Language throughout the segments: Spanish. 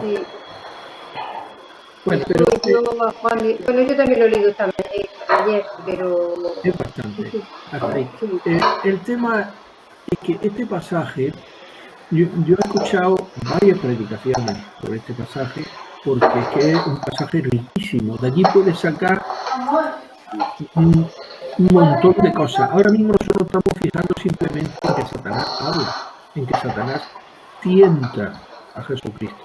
Sí. Bueno, pero Bueno, yo también lo he leído ayer, pero... es bastante. Sí. Hasta ahí. Sí. El tema es que este pasaje, yo he escuchado varias predicaciones sobre este pasaje, porque es que es un pasaje riquísimo. De allí puedes sacar un montón de cosas. Ahora mismo nosotros estamos fijando simplemente en que Satanás habla, en que Satanás tienta a Jesucristo.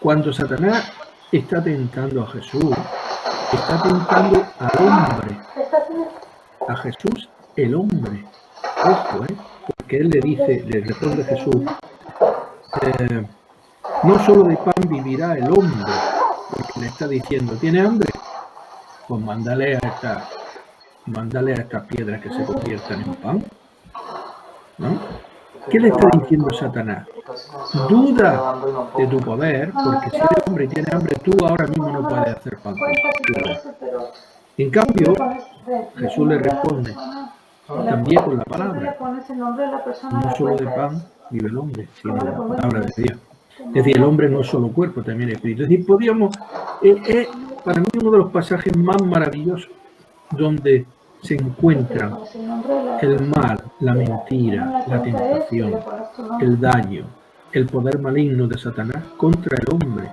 Cuando Satanás está tentando a Jesús, está tentando al hombre, a Jesús el hombre. Ojo, porque él le responde a Jesús, no solo de pan vivirá el hombre, porque le está diciendo, ¿tiene hambre? Pues mándale a estas piedras que se conviertan en pan, ¿no? ¿Qué le está diciendo Satanás? Duda de tu poder, porque si eres hombre y tienes hambre, tú ahora mismo no puedes hacer pan. En cambio, Jesús le responde también con la palabra. No solo de pan vive el hombre, sino de la palabra de Dios. Es decir, el hombre no es solo cuerpo, también es espíritu. Es decir, es para mí uno de los pasajes más maravillosos donde se encuentran el mal, la mentira, la tentación, el daño, el poder maligno de Satanás contra el hombre.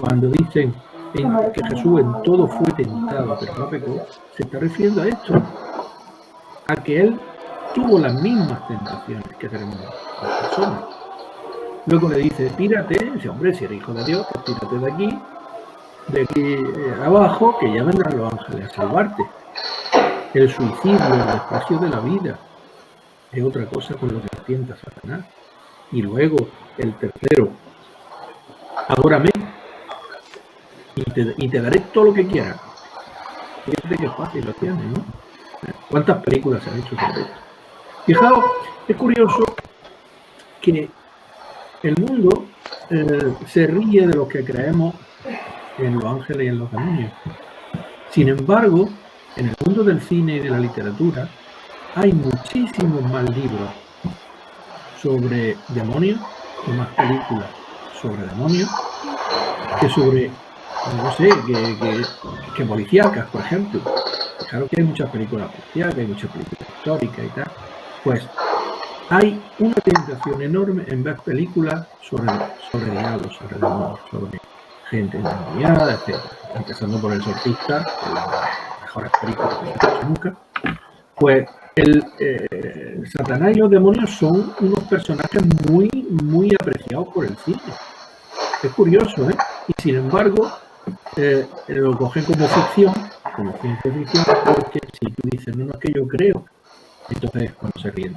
Cuando dicen que Jesús en todo fue tentado, pero no pecó, se está refiriendo a esto, a que él tuvo las mismas tentaciones que tenemos las personas. Luego le dice, tírate, dice, hombre, si eres hijo de Dios, pues tírate de aquí abajo, que ya vendrán los ángeles a salvarte. El suicidio, el desprecio de la vida, es otra cosa con lo que tienta Satanás. Y luego, el tercero, adórame y te daré todo lo que quieras. Fíjate que fácil lo tiene, ¿no? ¿Cuántas películas se han hecho sobre esto? Fijaos, es curioso que el mundo se ríe de lo que creemos en los ángeles y en los demonios. Sin embargo, en el mundo del cine y de la literatura hay muchísimos más libros sobre demonios y más películas sobre demonios que sobre, no sé, que policíacas, por ejemplo. Claro que hay muchas películas policíacas, hay muchas películas históricas y tal. Pues hay una tentación enorme en ver películas sobre diablos, sobre demonios, sobre gente endemoniada, etc. Empezando por El Exorcista, que es la mejor película que se ha hecho nunca. Pues Satanás y los demonios son unos personajes muy, muy apreciados por el cine. Es curioso, ¿eh? Y sin embargo, lo cogen como ficción, como ciencia ficción, porque si tú dices, no, es que yo creo, entonces es cuando se ríen.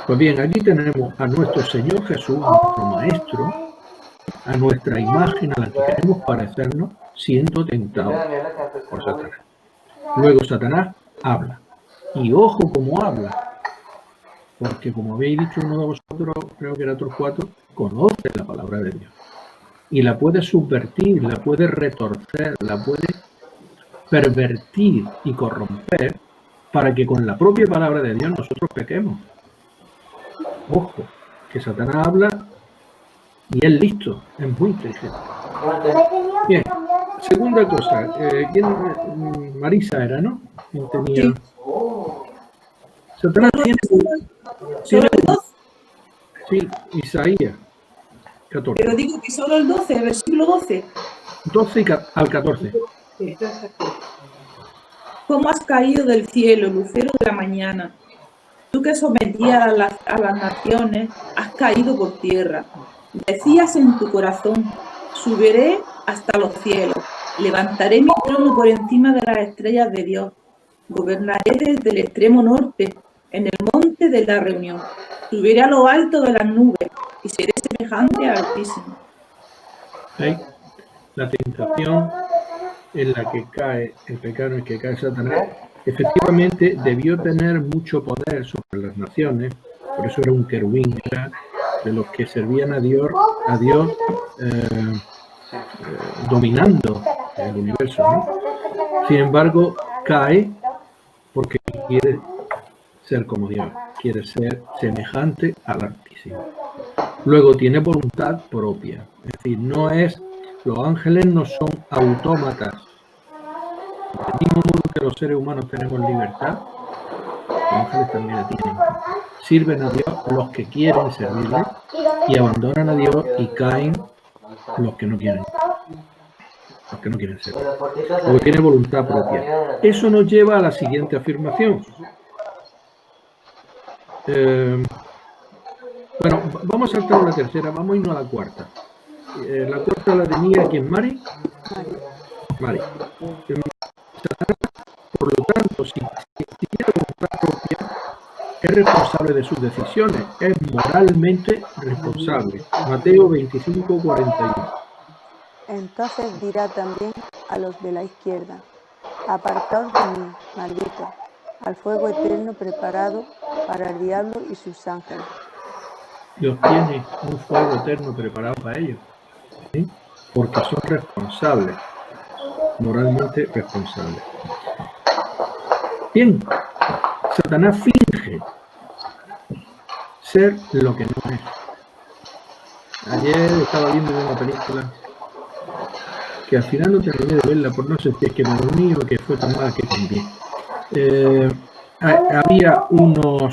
Pues bien, aquí tenemos a nuestro Señor Jesús, a nuestro Maestro, a nuestra imagen a la que queremos parecernos, siendo tentado por Satanás. Luego Satanás habla. Y ojo cómo habla. Porque como habéis dicho uno de vosotros, creo que era otros 4, conoce la palabra de Dios. Y la puede subvertir, la puede retorcer, la puede pervertir y corromper para que con la propia palabra de Dios nosotros pequemos. Ojo, que Satanás habla y es listo, es muy inteligente. Bien, segunda cosa, Marisa era, ¿no? ¿Quién tenía? Sí. Satanás tiene ¿Solo el 12? Sí, Isaías 14. Pero digo que solo el 12, el versículo 12. 12 al 14. ¿Cómo has caído del cielo, lucero de la mañana? Tú que sometías a las naciones, has caído por tierra. Decías en tu corazón, subiré hasta los cielos, levantaré mi trono por encima de las estrellas de Dios. Gobernaré desde el extremo norte, en el monte de la reunión. Subiré a lo alto de las nubes y seré semejante al Altísimo. ¿Veis? La tentación en la que cae el pecado, en el que cae Satanás, efectivamente debió tener mucho poder sobre las naciones, por eso era un querubín, era de los que servían a Dios dominando el universo, ¿no? Sin embargo, cae porque quiere ser como Dios, quiere ser semejante al Altísimo. Luego tiene voluntad propia. Es decir, los ángeles no son autómatas. Del mismo modo que los seres humanos tenemos libertad, los ángeles también la tienen. Sirven a Dios los que quieren servirle y abandonan a Dios y caen los que no quieren. Los que no quieren servir. Porque tiene voluntad propia. Eso nos lleva a la siguiente afirmación. Bueno, vamos a saltar a la tercera, vamos a irnos a la cuarta. La cuarta la tenía ¿quién? ¿Mari? Mari. Por lo tanto, si tiene voluntad propia, es responsable de sus decisiones, es moralmente responsable. Mateo 25, 41. Entonces dirá también a los de la izquierda: apartaos de mí, malditos, al fuego eterno preparado para el diablo y sus ángeles. Dios tiene un fuego eterno preparado para ellos, ¿sí? Porque son responsables, moralmente responsables. Bien, Satanás finge ser lo que no es. Ayer estaba viendo una película que al final no terminé de verla, por no sé si es que me dormí o que fue tan mala que también. Había una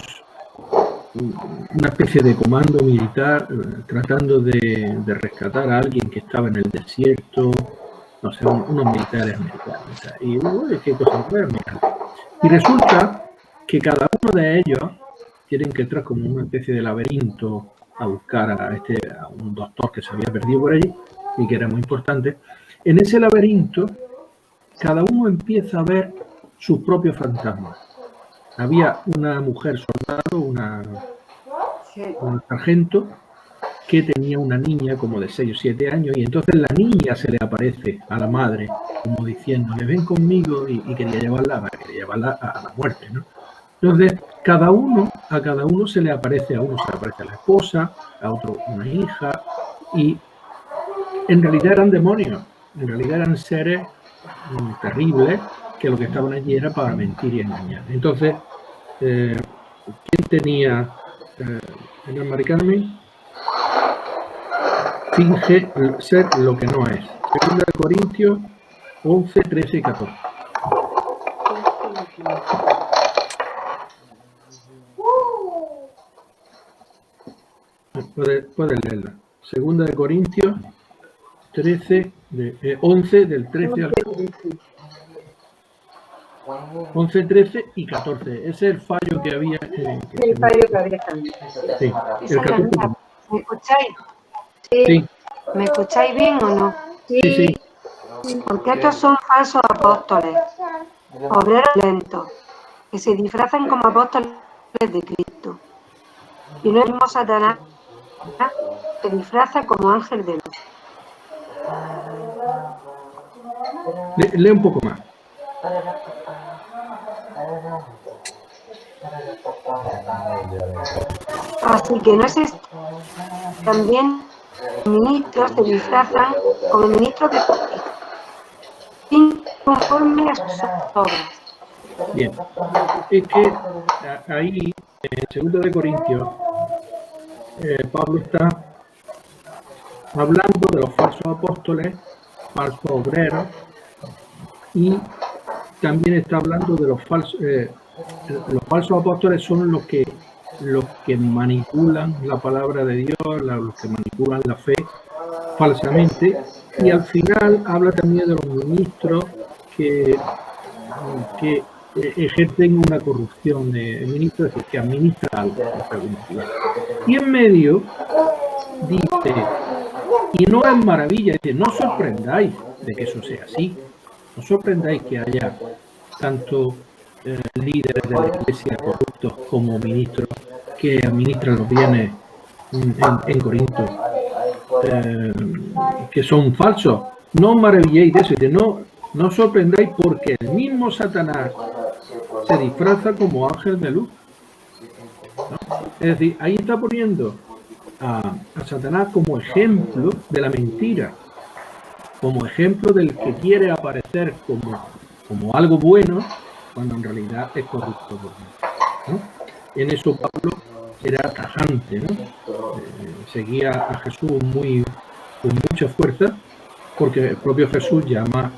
especie de comando militar tratando de rescatar a alguien que estaba en el desierto, no sé, unos militares americanos. Y uy, qué cosa fue, y resulta que cada uno de ellos tienen que entrar como una especie de laberinto a buscar a un doctor que se había perdido por allí y que era muy importante. En ese laberinto, cada uno empieza a ver sus propios fantasmas. Había una mujer soldado, una sargento, que tenía una niña como de 6 o 7 años, y entonces la niña se le aparece a la madre, como diciéndole, ven conmigo, y quería llevarla a la muerte, ¿no? Entonces, a cada uno se le aparece, a uno se le aparece a la esposa, a otro una hija, y en realidad eran demonios, en realidad eran seres terribles, que lo que estaban allí era para mentir y engañar. Entonces, ¿quién tenía en Mari Carmen? Finge ser lo que no es. Segunda de Corintios 11, 13 y 14. Puedes leerla. Segunda de Corintios 11 del 13 al 11, 13 y 14. Ese es el fallo que había. El fallo que había también. Sí. El 14. ¿Me escucháis? Sí. ¿Me escucháis bien o no? Sí. Porque estos son falsos apóstoles, obreros lentos, que se disfrazan como apóstoles de Cristo. Y no es el mismo Satanás que se disfraza como ángel de luz. Lee un poco más. Así que no es esto. También ministros se disfrazan como ministros de justicia, sin conforme a sus obras. Bien. Es que ahí, en 2 de Corintios, Pablo está hablando de los falsos apóstoles, falsos obreros, y también está hablando de los falsos apóstoles son los que manipulan la palabra de Dios, los que manipulan la fe falsamente, y al final habla también de los ministros que ejercen una corrupción de ministros, es decir, que administran algo. Y en medio dice, y no es maravilla, dice, no os sorprendáis de que eso sea así, no os sorprendáis que haya tanto líderes de la iglesia corruptos como ministros que administran los bienes en Corinto, que son falsos. No os maravilléis de eso, dice, no os sorprendáis porque el mismo Satanás se disfraza como ángel de luz, ¿no? Es decir, ahí está poniendo a Satanás como ejemplo de la mentira, como ejemplo del que quiere aparecer como algo bueno cuando en realidad es corrupto por dentro, ¿no? En eso Pablo era tajante, ¿no? Seguía a Jesús con mucha fuerza, porque el propio Jesús llama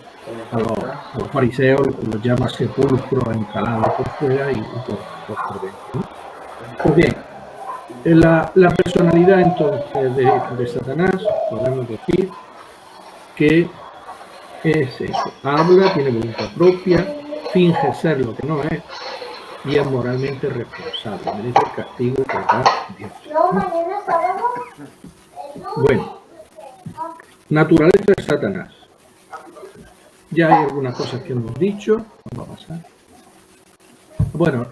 a los fariseos, los llama sepulcro encalado por fuera y por dentro, ¿no? Pues bien, la personalidad entonces de Satanás, podemos decir que es eso: habla, tiene voluntad propia, finge ser lo que no es y es moralmente responsable, merece el castigo que da Dios. Bueno, naturaleza de Satanás. Ya hay algunas cosas que hemos dicho. Vamos a pasar. Bueno,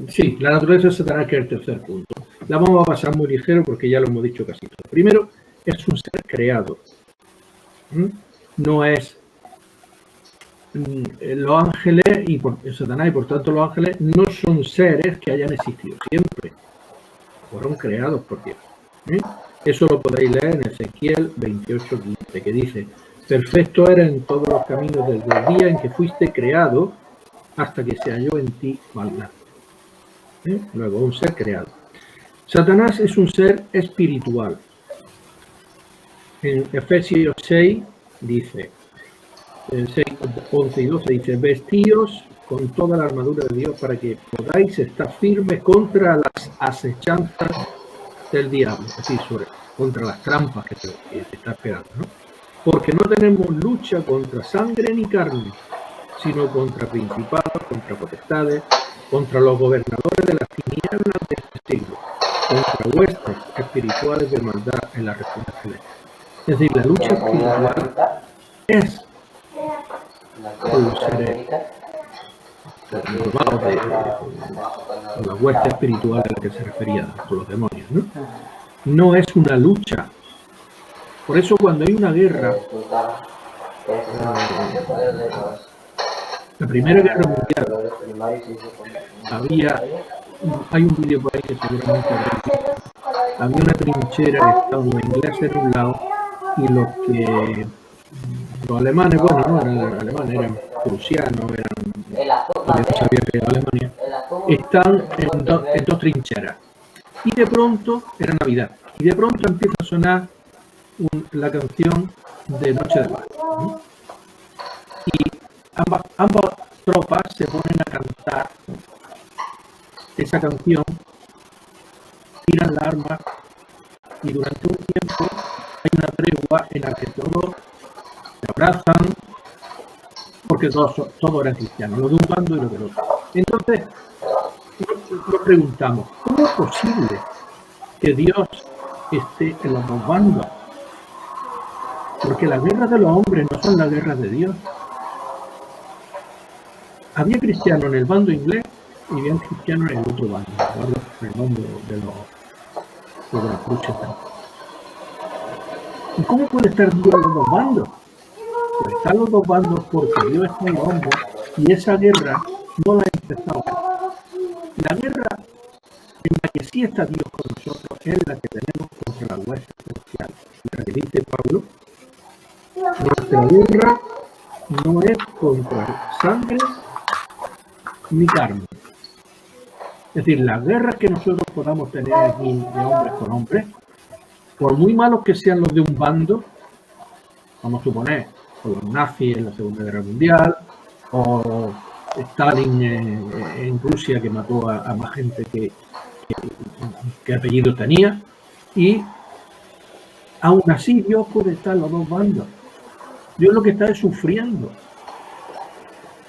sí, la naturaleza de Satanás, que es el tercer punto. La vamos a pasar muy ligero porque ya lo hemos dicho casi todo. Primero, es un ser creado. No es los ángeles y Satanás, y por tanto los ángeles no son seres que hayan existido siempre. Fueron creados por Dios. Eso lo podéis leer en Ezequiel 28:15, que dice: perfecto eres en todos los caminos desde el día en que fuiste creado hasta que se halló en ti maldad. Luego, un ser creado. Satanás es un ser espiritual. En Efesios 6 dice, 6, 11 y 12 dice: vestíos con toda la armadura de Dios para que podáis estar firmes contra las acechanzas del diablo, es decir, contra las trampas que te está esperando, ¿no? Porque no tenemos lucha contra sangre ni carne, sino contra principados, contra potestades, contra los gobernadores de las tinieblas de este siglo, contra huestes espirituales de maldad en la regiones celestes. Es decir, la lucha espiritual es con los seres formados de la hueste espiritual a la que se refería, con los demonios, ¿no? No es una lucha. Por eso cuando hay una guerra, la Primera Guerra Mundial, hay un vídeo por ahí que seguramente había una trinchera que estaban los ingleses en un lado y los alemanes, bueno, no eran alemanes, eran prusianos, todavía no sabía que era Alemania, están en dos trincheras. Y de pronto, era Navidad, y de pronto empieza a sonar la canción de Noche de Paz, ¿no? Y ambas tropas se ponen a cantar esa canción, tiran la arma y durante un tiempo hay una tregua en la que todos se abrazan, porque todos eran cristianos, los de un bando y los del otro. Entonces nos preguntamos, ¿cómo es posible que Dios esté en los dos bandos? Porque las guerras de los hombres no son las guerras de Dios. Había cristianos en el bando inglés y había cristianos en el otro bando, en el bando de los protestantes. ¿Y cómo puede estar Dios en los dos bandos? Pues están los dos bandos porque Dios está en los hombres y esa guerra no la ha empezado. La guerra en la que sí está Dios con nosotros es la que tenemos contra la hueste celestial. La que dice Pablo: nuestra guerra no es contra sangre ni carne. Es decir, las guerras que nosotros podamos tener aquí de hombres con hombres, por muy malos que sean los de un bando, vamos a suponer, con los nazis en la Segunda Guerra Mundial, o Stalin en Rusia, que mató a más gente que apellido tenía, y aún así Dios puede estar en los dos bandos. Dios lo que está es sufriendo,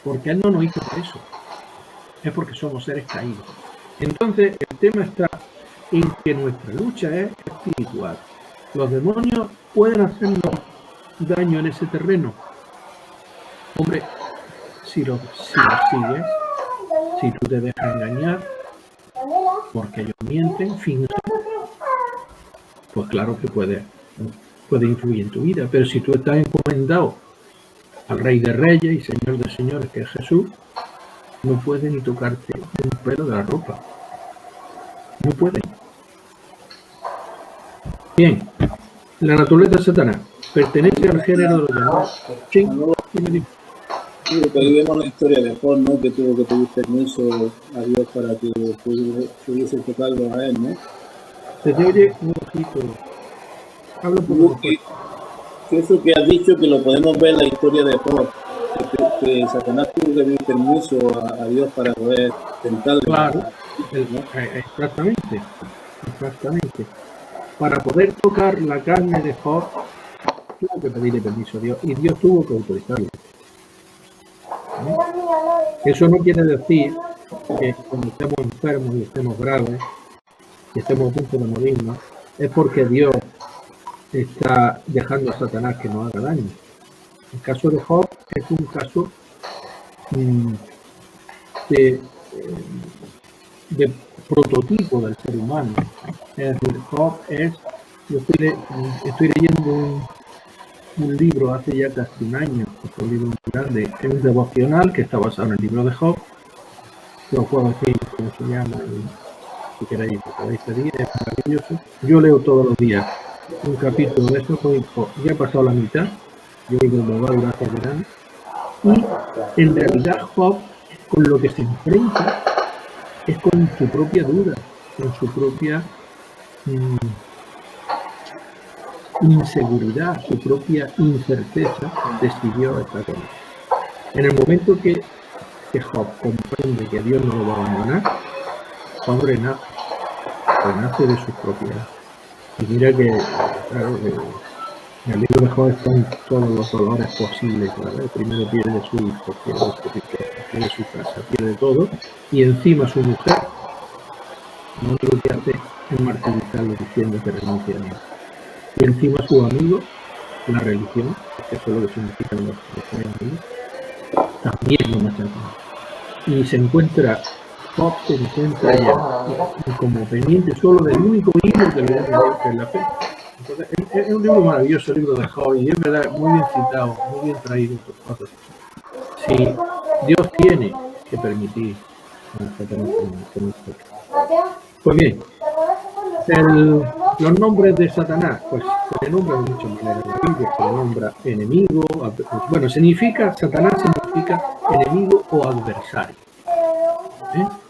porque Él no nos hizo por eso, es porque somos seres caídos. Entonces el tema está en que nuestra lucha es espiritual. Los demonios pueden hacernos daño en ese terreno. Hombre, si lo sigues, si tú te dejas engañar, porque ellos mienten, fingen, pues claro que puede influir en tu vida. Pero si tú estás encomendado al Rey de Reyes y Señor de Señores, que es Jesús, no puede ni tocarte un pelo de la ropa. No puede. Bien, la naturaleza de Satanás pertenece al género de los llamados. Sí, Sí, porque ahí vemos la historia de Job, ¿no? Que tuvo que pedir permiso a Dios para que pudiese tocarlo a él, ¿no? Se te oye un poquito. Habla un poco Digo más que fuerte. eso que has dicho, que lo podemos ver en la historia de Job, que Satanás tuvo que pedir permiso a Dios para poder tentarle. Claro, ¿no? exactamente. Para poder tocar la carne de Job, tuvo que pedirle permiso a Dios y Dios tuvo que autorizarlo. Eso no quiere decir que cuando estemos enfermos y estemos graves y estemos a punto de morirnos, es porque Dios está dejando a Satanás que nos haga daño. El caso de Job es un caso de prototipo del ser humano. Es decir, Job es, yo estoy leyendo un libro hace ya casi un año, un libro muy grande, es un devocional que está basado en el libro de Job, que os puedo decir cómo se llama, y si queréis lo podéis pedir, es maravilloso. Yo leo todos los días un capítulo de eso, ya he pasado la mitad, yo creo que me va a durar hasta el verano, y en realidad Job, con lo que se enfrenta, es con su propia duda, con su propia inseguridad, su propia incerteza, decidió estar con él. En el momento que Job comprende que Dios no lo va a abandonar, Job renace de sus propiedades. Y mira que, claro, en el libro de Job están todos los dolores posibles, ¿vale? Primero pierde su hijo, pierde su riqueza, pierde su casa, pierde todo, y encima su mujer, lo único que hace es martirizarlo diciendo que renuncia a Dios. Y encima su amigo, la religión, que eso es lo que significan los enemigos, también lo matan. Y se encuentra Job, se encuentra ya como pendiente solo del único hilo que le da, que es la fe. Entonces, es un libro maravilloso, el libro de Job, y es verdad, muy bien citado, muy bien traído por cosas. Si Dios tiene que permitir pues bien, los nombres de Satanás, pues se le nombra de muchas maneras en la Biblia, se le nombra enemigo, bueno, Satanás significa enemigo o adversario.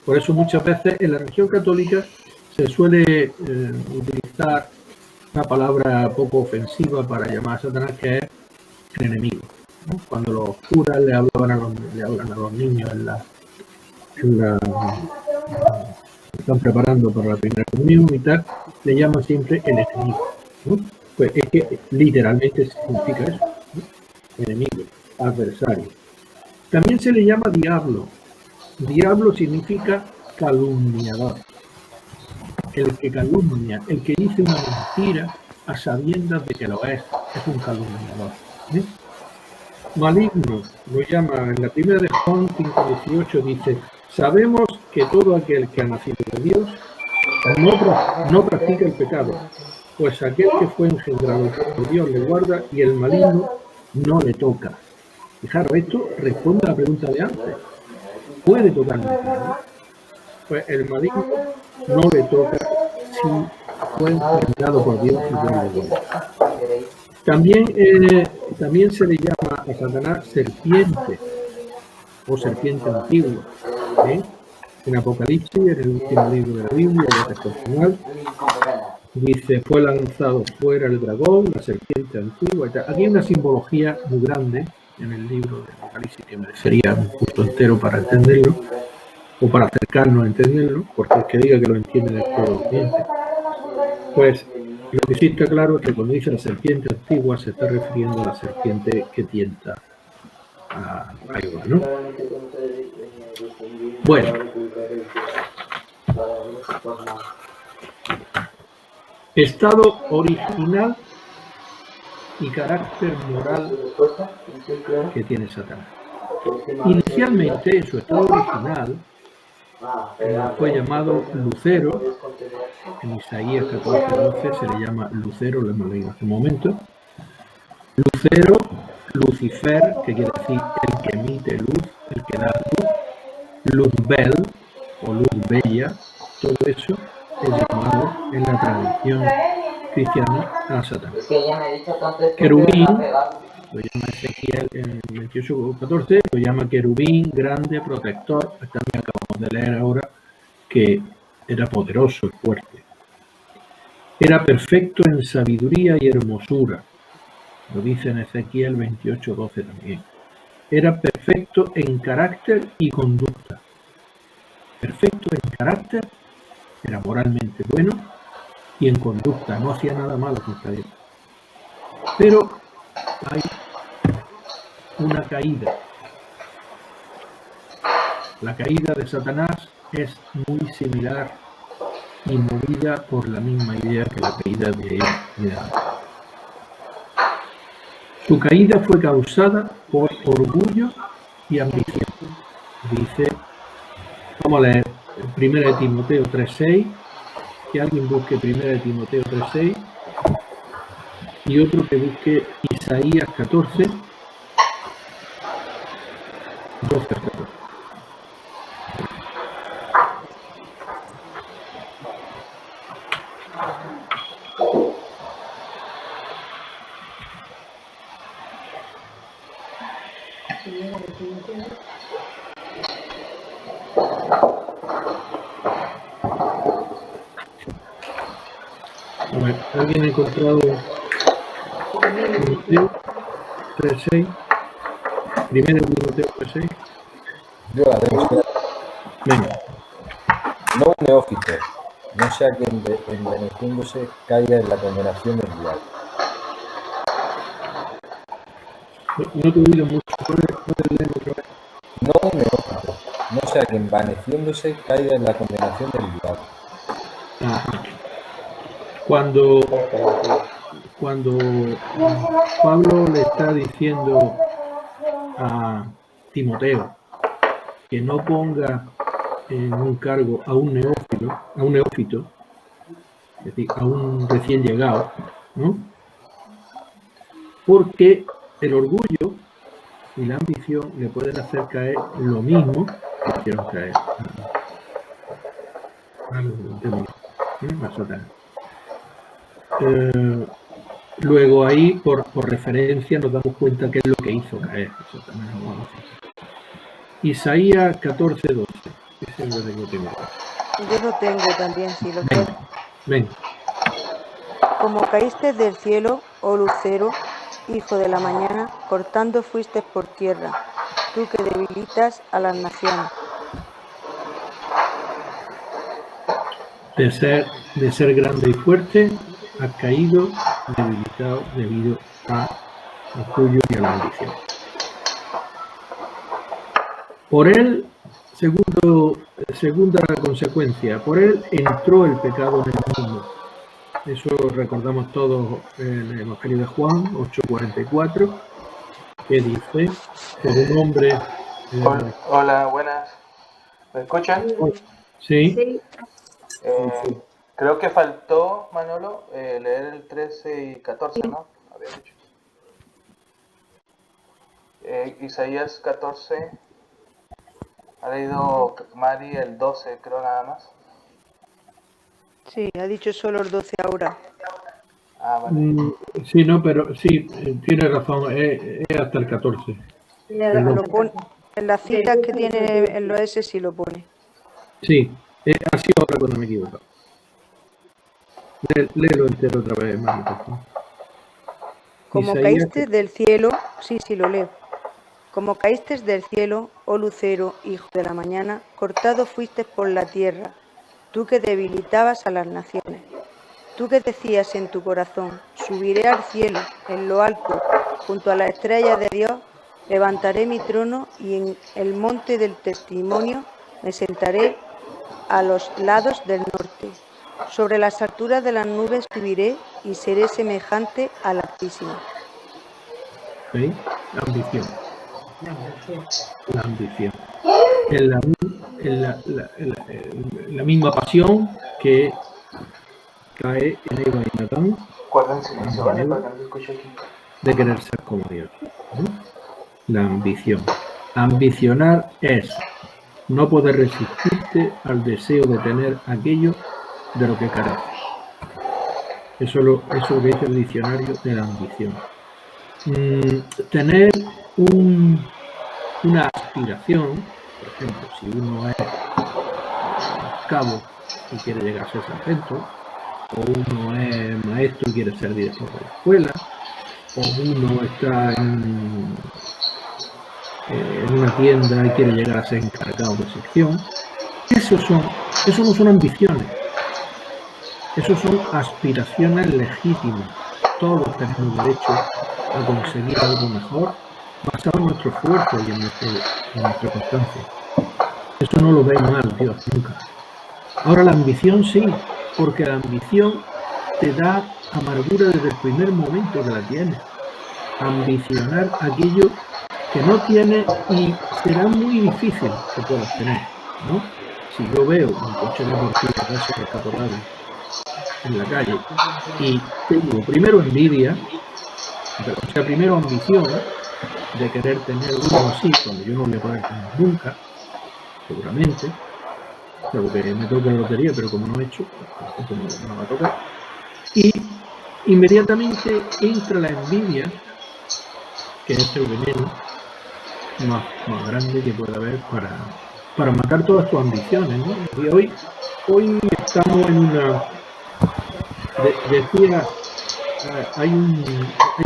Por eso muchas veces en la religión católica se suele utilizar una palabra poco ofensiva para llamar a Satanás, que es el enemigo, ¿no? Cuando los curas le hablan a los niños están preparando para la primera comunión y tal, le llaman siempre el enemigo, ¿no? Pues es que literalmente significa eso, ¿no? Enemigo, adversario. También se le llama diablo. Diablo significa calumniador. El que calumnia, el que dice una mentira a sabiendas de que lo es un calumniador. Maligno lo llama en la primera de Juan 5:18, dice: sabemos que todo aquel que ha nacido de Dios no practica el pecado, pues aquel que fue engendrado por Dios le guarda y el maligno no le toca. Fijaros, esto responde a la pregunta de antes. ¿Puede tocar el pecado? Pues el maligno no le toca si fue engendrado por Dios y Dios le guarda. También se le llama a Satanás serpiente o serpiente antigua. En Apocalipsis, en el último libro de la Biblia, el texto final, dice: fue lanzado fuera el dragón, la serpiente antigua. Aquí hay una simbología muy grande en el libro de Apocalipsis que merecería un curso entero para entenderlo, o para acercarnos a entenderlo, porque el que diga que lo entiende después lo entiende. Pues lo que sí está claro es que cuando dice la serpiente antigua se está refiriendo a la serpiente que tienta a Eva, ¿no? Bueno, estado original y carácter moral que tiene Satanás. Inicialmente, en su estado original, fue llamado Lucero. En Isaías 14:12 se le llama Lucero, lo hemos leído hace un momento. Lucero, Lucifer, que quiere decir el que emite luz, el que da luz. Luzbel o luz bella, todo eso es llamado en la tradición cristiana a Satanás. Querubín, lo llama Ezequiel en 28:14, lo llama querubín, grande, protector. También acabamos de leer ahora que era poderoso y fuerte. Era perfecto en sabiduría y hermosura. Lo dice en Ezequiel 28:12 también. Era perfecto en carácter y conducta. Perfecto en carácter, era moralmente bueno, y en conducta, no hacía nada malo contra Dios. Pero hay una caída. La caída de Satanás es muy similar y movida por la misma idea que la caída de Adán. Su caída fue causada por orgullo y ambición. Dice, vamos a leer 1 Timoteo 3:6, que alguien busque 1 Timoteo 3:6 y otro que busque Isaías 14, 12 al 14. A ver, ¿alguien ha encontrado Timoteo 3:6? 1 Timoteo 3:6. Yo la tengo. Venga. No un neófito, no sea que envaneciéndose caiga en la condenación del diablo. No te he oído mucho. ¿Puedes leer otra vez? No un neófito, no sea que envaneciéndose caiga en la condenación del diablo. Ajá. Cuando Pablo le está diciendo a Timoteo que no ponga en un cargo a un neófito, es decir, a un recién llegado, ¿no? Porque el orgullo y la ambición le pueden hacer caer lo mismo que hicieron caer al demonio, a Satanás. Luego ahí, por referencia, nos damos cuenta qué es lo que hizo caer Satanás. Isaías 14:12. Ese es el que tengo. Yo lo tengo también, si lo quieres. Venga. Como caíste del cielo, oh lucero, hijo de la mañana, cortando fuiste por tierra, tú que debilitas a las naciones. De ser grande y fuerte, has caído debilitado debido al orgullo y a la ambición. Por él, segunda consecuencia, por él entró el pecado en el mundo. Eso recordamos todos en el Evangelio de Juan 8:44, que dice, por un hombre... Hola, buenas. ¿Me escuchan? Sí. Sí. Creo que faltó, Manolo, leer el 13 y 14, ¿no? Había dicho. Isaías 14. Ha leído Mari el 12, creo, nada más. Sí, ha dicho solo el 12 ahora. Ah, vale. Sí, no, pero sí, tiene razón, es hasta el 14. Lo pone, en las citas que tiene en los S sí lo pone. Sí, ha sido ahora cuando me he equivocado. Léelo entero otra vez, Mari, por favor. Como Isaías... caíste del cielo, sí, lo leo. Como caíste del cielo, oh lucero, hijo de la mañana, cortado fuiste por la tierra, tú que debilitabas a las naciones. Tú que decías en tu corazón, subiré al cielo, en lo alto, junto a las estrellas de Dios, levantaré mi trono y en el monte del testimonio me sentaré a los lados del norte. Sobre las alturas de las nubes subiré y seré semejante al Altísimo. ¿Veis? La ambición. La ambición. Es la misma pasión que cae en Eva y Natán, Guarden silencio, ¿vale? Para que no se escuche aquí. de querer ser como Dios, ¿no? La ambición. Ambicionar es no poder resistirte al deseo de tener aquello de lo que careces. Eso es lo que dice el diccionario de la ambición. tener una aspiración, por ejemplo, si uno es cabo y quiere llegar a ser sargento, o uno es maestro y quiere ser director de la escuela, o uno está en una tienda y quiere llegar a ser encargado de sección. Eso no son ambiciones, eso son aspiraciones legítimas. Todos tenemos derecho a conseguir algo mejor basado en nuestro esfuerzo y en nuestra constancia. Eso no lo ve mal Dios nunca. Ahora la ambición sí, porque la ambición te da amargura desde el primer momento que la tienes. Ambicionar aquello que no tienes y será muy difícil que puedas tener, ¿no? Si yo veo un coche deportivo de esos descapotables en la calle y tengo primero envidia, o sea, primero ambición de querer tener uno así, cuando yo no voy a poder tener nunca, seguramente, salvo que me toque la lotería, pero como no he hecho, pues no va a tocar. Y inmediatamente entra la envidia, que es el veneno más grande que puede haber para matar todas tus ambiciones, ¿no? Y hoy estamos en una... Decía, hay un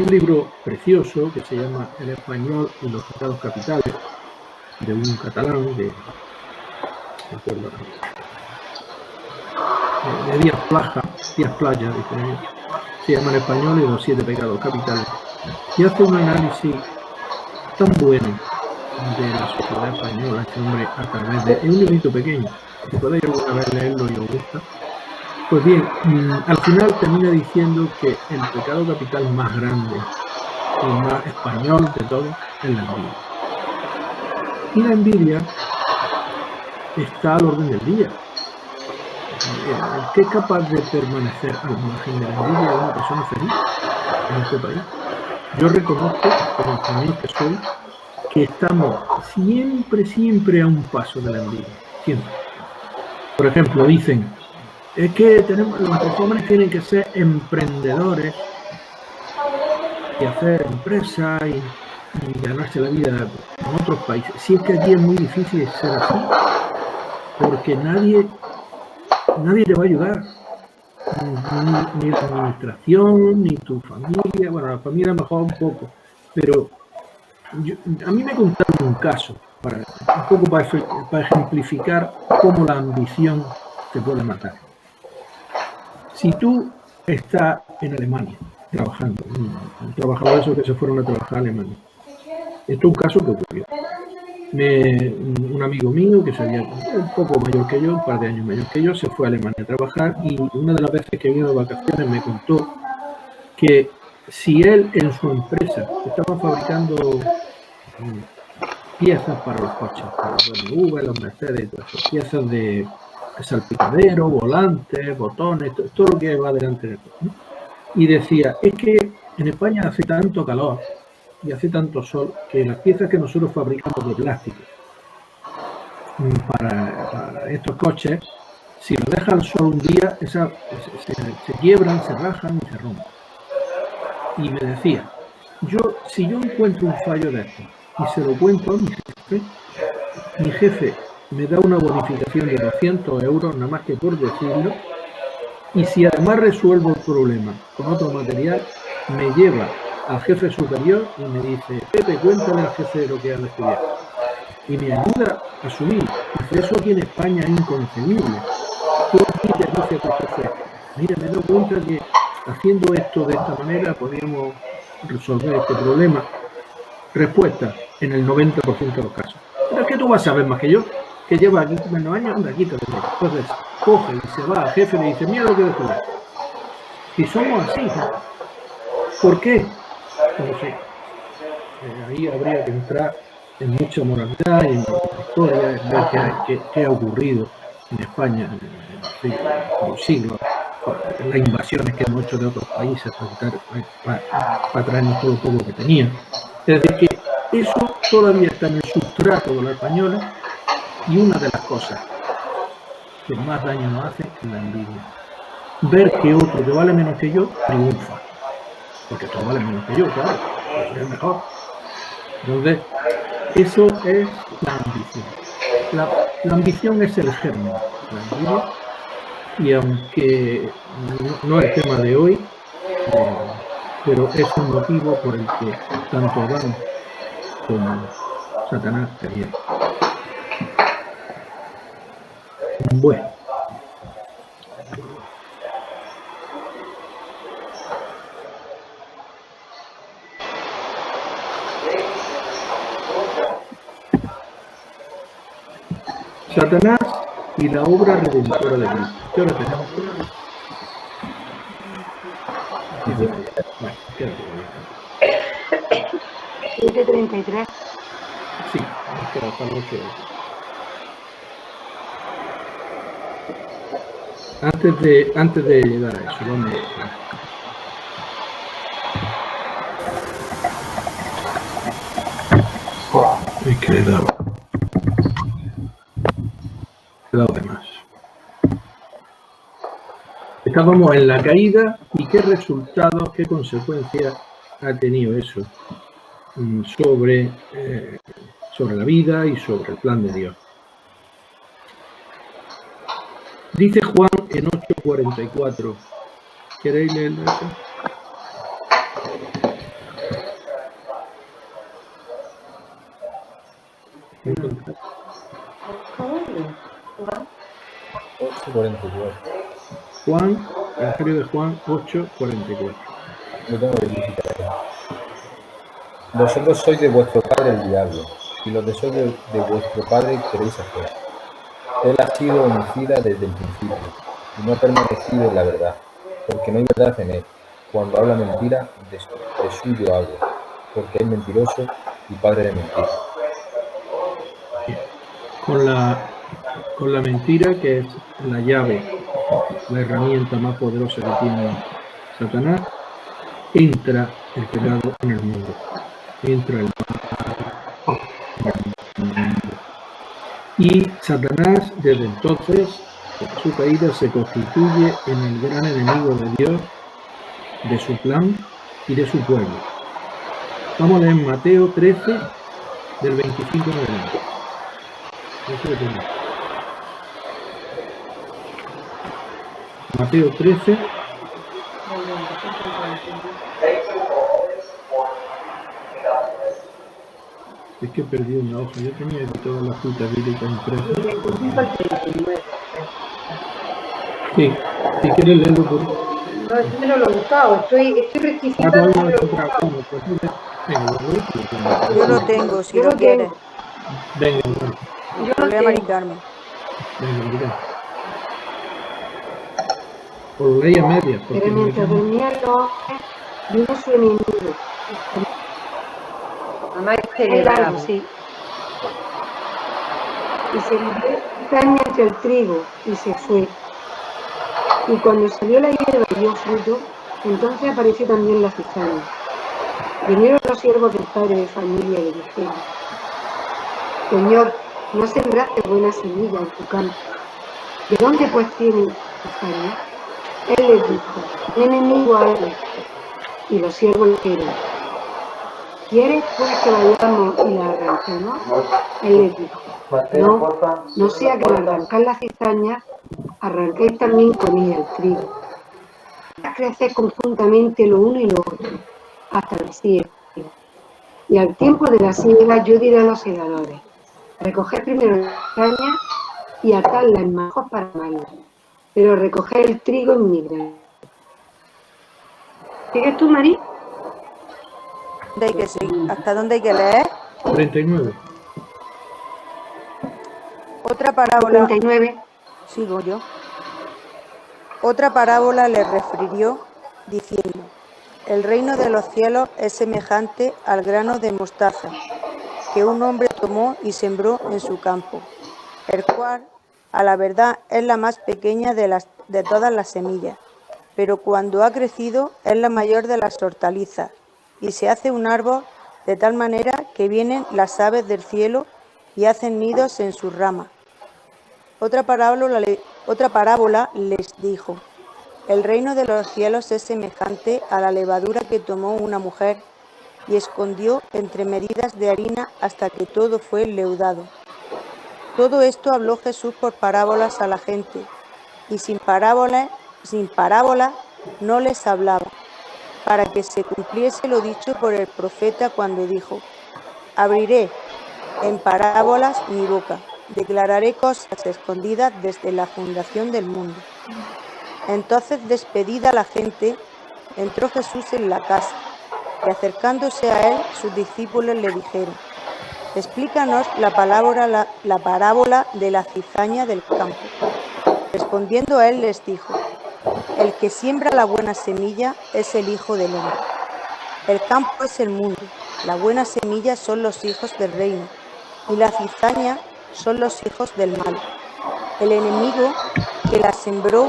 libro precioso que se llama El español y los pecados capitales, de un catalán de Díaz Playa, se llama El español y los 7 pecados capitales, y hace un análisis tan bueno de la sociedad española, este hombre, a través de... Es un librito pequeño, si podéis alguna vez leerlo y os gusta. Pues bien, al final termina diciendo que el pecado capital más grande y más español de todo es la envidia. Y la envidia está al orden del día. El que es capaz de permanecer al margen de la envidia es una persona feliz en este país. Yo reconozco, como español que soy, que estamos siempre a un paso de la envidia. Siempre. Por ejemplo, dicen, es que los jóvenes tienen que ser emprendedores y hacer empresas y ganarse la vida en otros países. Si es que aquí es muy difícil ser así, porque nadie te va a ayudar. Ni la administración, ni tu familia. Bueno, la familia mejor un poco, pero a mí me contaron un caso, un poco para ejemplificar cómo la ambición te puede matar. Si tú estás en Alemania trabajando, un trabajador de esos que se fueron a trabajar a Alemania, esto es un caso que ocurrió. Un amigo mío que sería un poco mayor que yo, un par de años mayor que yo, se fue a Alemania a trabajar, y una de las veces que vino de vacaciones me contó que si él en su empresa estaba fabricando piezas para los coches, para los BMW, los Mercedes y todas esas piezas de salpicadero, volantes, botones, todo lo que va delante del coche, ¿no? Y decía, es que en España hace tanto calor y hace tanto sol que las piezas que nosotros fabricamos de plástico para estos coches, si lo deja al sol un día, se quiebran, se rajan y se rompen. Y me decía, si yo encuentro un fallo de esto y se lo cuento a mi jefe me da una bonificación de 200 euros, nada más que por decirlo, y si además resuelvo el problema con otro material, me lleva al jefe superior y me dice, Pepe, cuéntale al jefe de lo que han estudiado. Y me ayuda a asumir. Dice, eso aquí en España es inconcebible. Tú aquí te dices a tu jefe, mira, me doy cuenta que haciendo esto de esta manera podríamos resolver este problema. Respuesta, en el 90% de los casos. Pero es que tú vas a saber más que yo, que lleva aquí menos años, anda, quítate. Entonces, coge y se va al jefe y le dice, mira lo que descubrí. Si somos así, ¿no? ¿Por qué? No sé. Ahí habría que entrar en mucha moralidad y en la historia, ver qué ha ocurrido en España en los siglos, las invasiones que hemos hecho de otros países para traernos todo el pueblo que tenían. Es decir, que eso todavía está en el sustrato de la española, y una de las cosas que más daño nos hace es la envidia. Ver que otro que vale menos que yo triunfa. Porque tú vales menos que yo, claro. pues es mejor. Entonces, eso es la ambición. La ambición es el germen de la envidia, y aunque no es tema de hoy, pero es un motivo por el que tanto Adán como Satanás cayeron. Bueno. Satanás y la obra redentora de Cristo. ¿Qué hora tenemos? Bueno, quédate con 7:33. sí, nos queda hasta las 8 horas. Antes de llegar a eso, vamos. Es que he dado de más. Estábamos en la caída y qué resultados, qué consecuencias ha tenido eso sobre la vida y sobre el plan de Dios. Dice Juan en 8:44. ¿Queréis leerlo eso? Juan, Evangelio de Juan 8:44. Lo tengo que verificar ahí. Vosotros sois de vuestro padre el diablo, y los deseos de vuestro padre queréis hacer. Él ha sido homicida desde el principio, y no ha permanecido en la verdad, porque no hay verdad en él. Cuando habla mentira, de suyo habla, porque es mentiroso y padre de mentira. Con la mentira, que es la llave, la herramienta más poderosa que tiene Satanás, entra el pecado en el mundo. Entra el mal en el mundo. Y Satanás, desde entonces, con su caída, se constituye en el gran enemigo de Dios, de su plan y de su pueblo. Vamos a leer Mateo 13, del 25 en adelante. Mateo 13. Es que he perdido una hoja. Yo tenía aquí todas las citas bíblicas impresas. Sí, si quieres leerlo por... No, es que no lo he buscado. Estoy rectificando. Yo lo tengo, si lo quieres. Venga, Yo Lo lo lea tengo. Mari Carmen. venga. Por ley a medias. Pero mientras dormían los hombres, vino su enemigo. Mamá es Muy celebrado. largo, sí. Y se metió cizaña entre el trigo y se fue. Y cuando salió la hierba y dio fruto, entonces apareció también la cizaña. Vinieron los siervos del padre de familia y le dijeron: Señor, no sembraste buena semilla en tu campo. ¿De dónde pues tiene cizaña? Él les dijo: mi enemigo ha hecho esto. Y los siervos le dijeron: ¿quieres pues que vayamos y la arranquemos? Él les dijo: no sea que al arrancar la cizaña, arranquéis también con ella el trigo. Creced conjuntamente lo uno y lo otro, hasta la siega. Y al tiempo de la siega yo diré a los segadores: recoged primero la cizaña y atadla en majos para quemarla, pero recoged el trigo en mi grano. ¿Sigues tú, Mari? ¿Hasta dónde hay que leer? 39. Otra parábola. 39. Sigo yo. Otra parábola le refirió, diciendo: el reino de los cielos es semejante al grano de mostaza, que un hombre tomó y sembró en su campo, el cual, a la verdad, es la más pequeña de todas las semillas, pero cuando ha crecido es la mayor de las hortalizas, y se hace un árbol de tal manera que vienen las aves del cielo y hacen nidos en sus ramas. Otra parábola les dijo: el reino de los cielos es semejante a la levadura que tomó una mujer y escondió entre medidas de harina hasta que todo fue leudado. Todo esto habló Jesús por parábolas a la gente, y sin parábola no les hablaba, para que se cumpliese lo dicho por el profeta cuando dijo: abriré en parábolas mi boca, declararé cosas escondidas desde la fundación del mundo. Entonces, despedida la gente, entró Jesús en la casa, y acercándose a él, sus discípulos le dijeron: explícanos la parábola de la cizaña del campo. Respondiendo a él les dijo: el que siembra la buena semilla es el Hijo del Hombre. El campo es el mundo, la buena semilla son los hijos del reino, y la cizaña son los hijos del mal. El enemigo que la sembró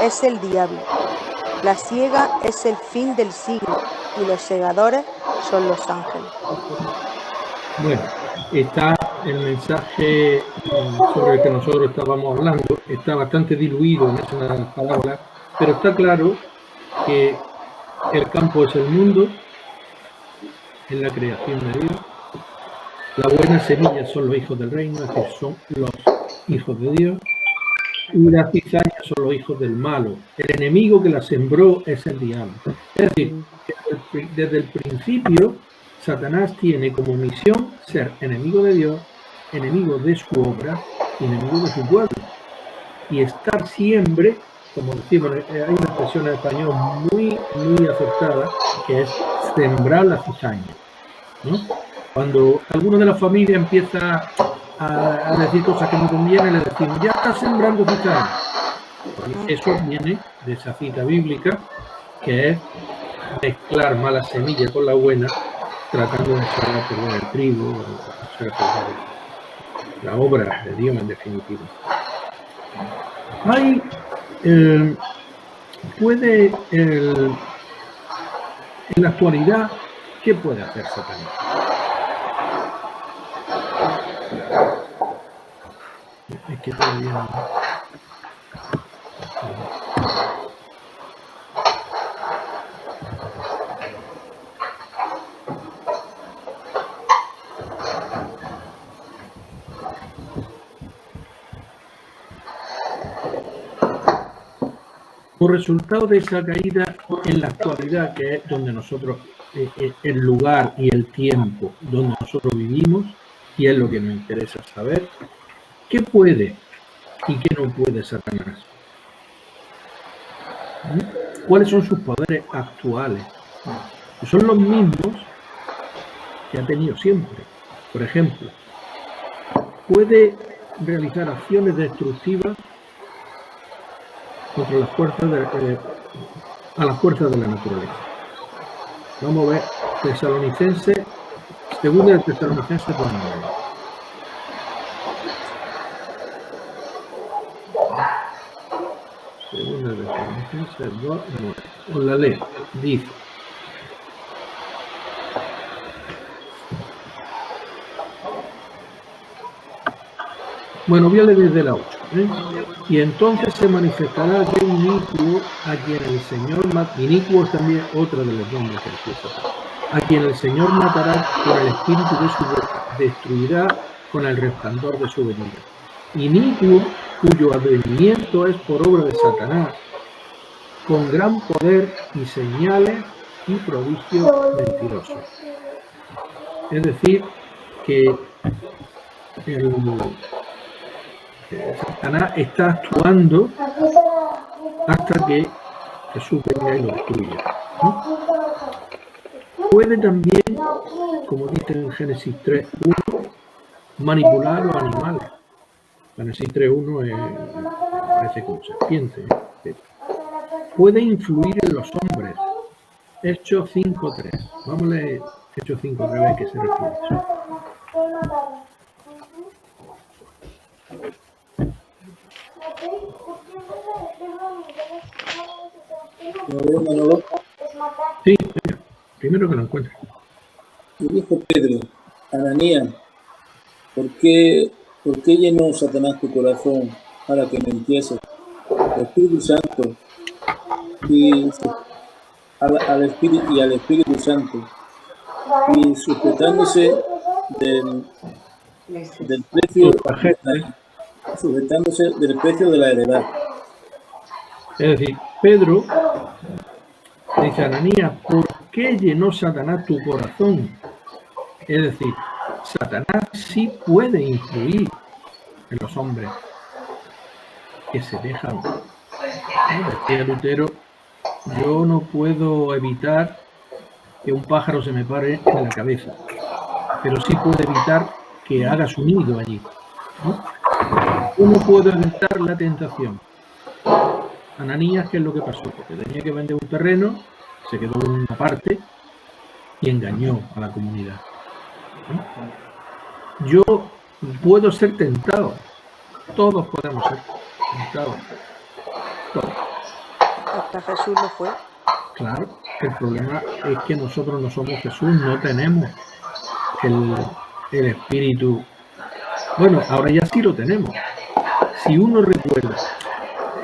es el diablo. La siega es el fin del siglo, y los segadores son los ángeles. Bueno, está el mensaje sobre el que nosotros estábamos hablando, está bastante diluido en esa parábola, pero está claro que el campo es el mundo, es la creación de Dios, la buena semilla son los hijos del reino, es decir, son los hijos de Dios, y la cizaña son los hijos del malo. El enemigo que la sembró es el diablo. Es decir, desde el principio, Satanás tiene como misión ser enemigo de Dios, enemigo de su obra, enemigo de su pueblo. Y estar siempre, como decimos, hay una expresión en español muy acertada, que es sembrar la cizaña, ¿no? Cuando alguno de la familia empieza a decir cosas que no convienen, le decimos: ya está sembrando cizaña. Eso viene de esa cita bíblica, que es mezclar mala semilla con la buena, tratando de echar a perder el trigo, echar a perder la obra de Dios en definitiva. En la actualidad, ¿qué puede hacer Satanás? Es que todavía no. Como resultado de esa caída, en la actualidad, que es donde nosotros, el lugar y el tiempo donde nosotros vivimos, y es lo que nos interesa saber, ¿qué puede y qué no puede Satanás? ¿Cuáles son sus poderes actuales? Son los mismos que ha tenido siempre. Por ejemplo, puede realizar acciones destructivas contra las fuerzas a las fuerzas de la naturaleza. Vamos a ver Tesalonicenses, segunda de Tesalonicenses 2:9. Segunda de Tesalonicenses 2:9. Os la leo. Dice: bueno, voy a leer desde la 8. Y entonces se manifestará aquel inicuo a quien el Señor matará. Inicuo es también otra de los nombres que empieza. A quien el Señor matará con el espíritu de su boca, destruirá con el resplandor de su venida. Inicuo, cuyo advenimiento es por obra de Satanás, con gran poder y señales y prodigios mentirosos. Es decir, que Satanás está actuando hasta que Jesús venga y lo destruya, ¿no? Puede también, como dice en Génesis 3:1, manipular a los animales. Génesis 3:1 parece como serpiente. Puede influir en los hombres. Hechos 5:3. Vamos a leer Hechos 5:3, a ver qué se refiere a eso. Sí, primero que lo encuentre. Y dijo Pedro: Ananías, ¿por qué llenó Satanás tu corazón para que mintieses al Espíritu Santo y al Espíritu Santo y sujetándose del precio, sujetándose del precio de la heredad. Es decir, Pedro dice a Ananías, ¿por qué llenó Satanás tu corazón? Es decir, Satanás sí puede influir en los hombres que se dejan. Decía Lutero, yo no puedo evitar que un pájaro se me pare en la cabeza, pero sí puedo evitar que haga su nido allí, ¿no? ¿Cómo puedo evitar la tentación? Ananías, ¿qué es lo que pasó? Porque tenía que vender un terreno, se quedó en una parte y engañó a la comunidad, ¿no? Yo puedo ser tentado, todos podemos ser tentados, todos. Hasta Jesús lo fue. Claro, el problema es que nosotros no somos Jesús, no tenemos el espíritu. Bueno, ahora ya sí lo tenemos. Si uno recuerda,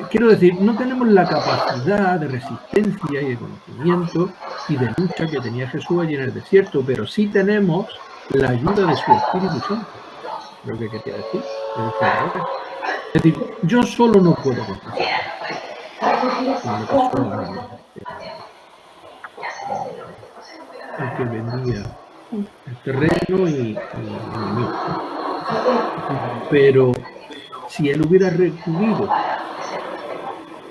quiero decir, no tenemos la capacidad de resistencia y de conocimiento y de lucha que tenía Jesús allí en el desierto, pero sí tenemos la ayuda de su Espíritu Santo. Lo que quería decir. Es decir, yo solo no puedo contestar. El que vendía el terreno y mío. Pero si él hubiera recurrido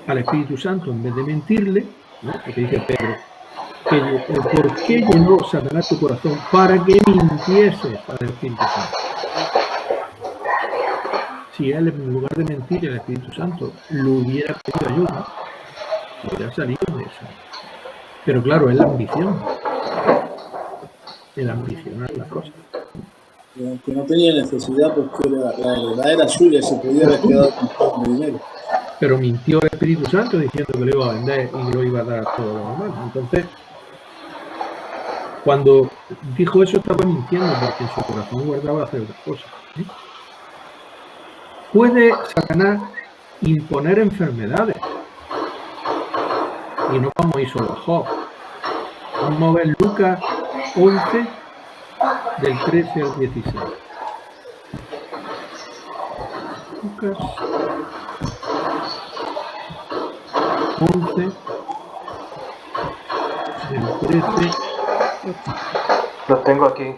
al Espíritu Santo en vez de mentirle, ¿no? Porque dice Pedro, ¿por qué llenó Satanás tu corazón? Para que mintiese al Espíritu Santo. Si él en lugar de mentir al Espíritu Santo lo hubiera pedido ayuda, hubiera salido de eso. Pero claro, es la ambición. El ambicionar las cosas. Que no tenía necesidad porque la heredad era suya, se podía haber quedado con todo el dinero. Pero mintió el Espíritu Santo diciendo que lo iba a vender y lo iba a dar todo lo normal. Entonces, cuando dijo eso estaba mintiendo porque en su corazón guardaba hacer otras cosas. ¿Sí? ¿Puede Satanás imponer enfermedades? Y no vamos a ir solo a Job. Vamos a ver Lucas 11, del 13 al 16. Lucas 11, del 13. Lo tengo aquí.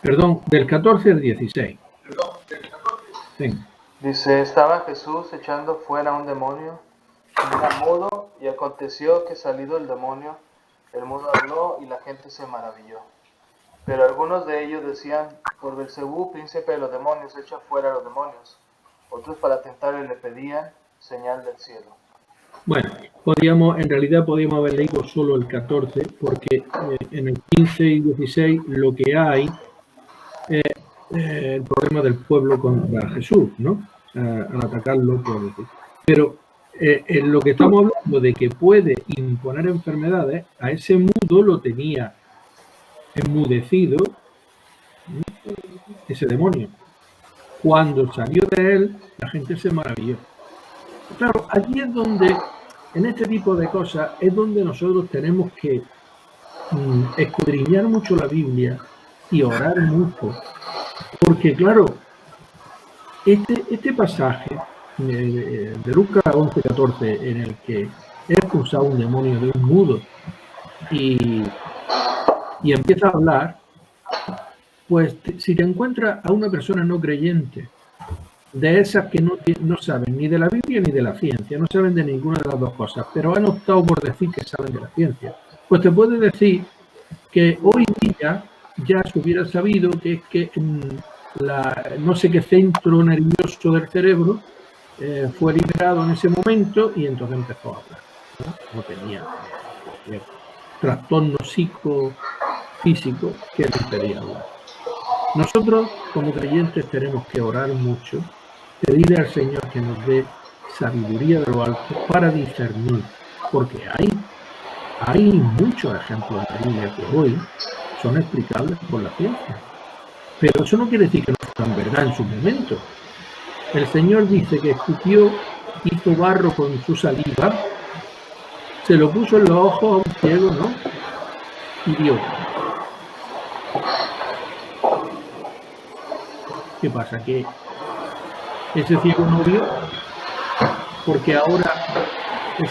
Perdón, del 14 al 16. Venga. Dice, estaba Jesús echando fuera un demonio, y era mudo, y aconteció que salido el demonio, el mudo habló y la gente se maravilló. Pero algunos de ellos decían, por Belcebú, príncipe de los demonios, echa fuera a los demonios. Otros para tentarle le pedían señal del cielo. Bueno, en realidad podríamos haber leído solo el 14, porque en el 15 y 16 lo que hay es el problema del pueblo contra Jesús, ¿no? Al atacarlo, por decir. Pero en lo que estamos hablando de que puede imponer enfermedades, a ese mudo lo tenía enmudecido, ¿no? Ese demonio. Cuando salió de él, la gente se maravilló. Claro, allí es donde, en este tipo de cosas, es donde nosotros tenemos que escudriñar mucho la Biblia y orar mucho. Porque, claro, este pasaje de Lucas 11:14, en el que es expulsado un demonio de un mudo y empieza a hablar, pues si te encuentras a una persona no creyente, de esas que no saben ni de la Biblia ni de la ciencia, no saben de ninguna de las dos cosas, pero han optado por decir que saben de la ciencia, pues te puede decir que hoy día ya se hubiera sabido que es que no sé qué centro nervioso del cerebro fue liberado en ese momento y entonces empezó a hablar, ¿no? No tenía trastorno psicofísico que le impedía hablar. Nosotros, como creyentes, tenemos que orar mucho, pedirle al Señor que nos dé sabiduría de lo alto para discernir, porque hay muchos ejemplos de la Biblia que hoy son explicables por la ciencia. Pero eso no quiere decir que no sean verdad en su momento. El Señor dice que escupió, hizo barro con su saliva, se lo puso en los ojos a un ciego, ¿no? idiota. ¿Qué pasa? Que ese ciego no vio porque ahora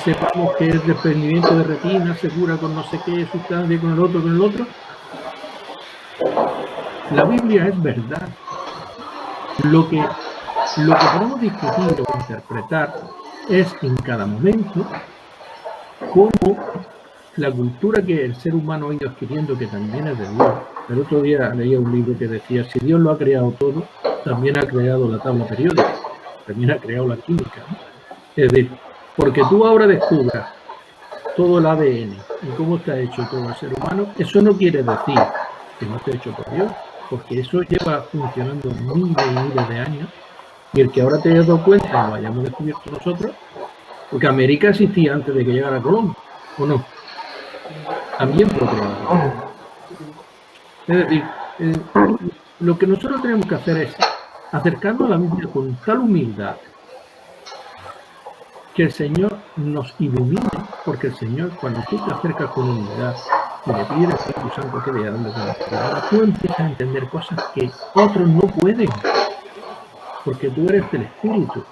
sepamos que el desprendimiento de retina se cura con no sé qué sustancia, con el otro. La Biblia es verdad. Lo que podemos discutir o interpretar es en cada momento cómo la cultura que el ser humano ha ido adquiriendo, que también es de Dios. El otro día leía un libro que decía, si Dios lo ha creado todo, también ha creado la tabla periódica, también ha creado la química, ¿no? Es decir, porque tú ahora descubras todo el ADN y cómo está hecho todo el ser humano, eso no quiere decir que no esté hecho por Dios, porque eso lleva funcionando miles y miles de años, y el que ahora te hayas dado cuenta y lo hayamos descubierto nosotros, porque América existía antes de que llegara Colón, ¿o no? También fue creado. Es decir, lo que nosotros tenemos que hacer es acercarnos a la Biblia con tal humildad que el Señor nos ilumine, porque el Señor, cuando tú te acercas con humildad y le pides al Espíritu Santo que vea dónde tú empiezas a entender cosas que otros no pueden, porque tú eres del Espíritu.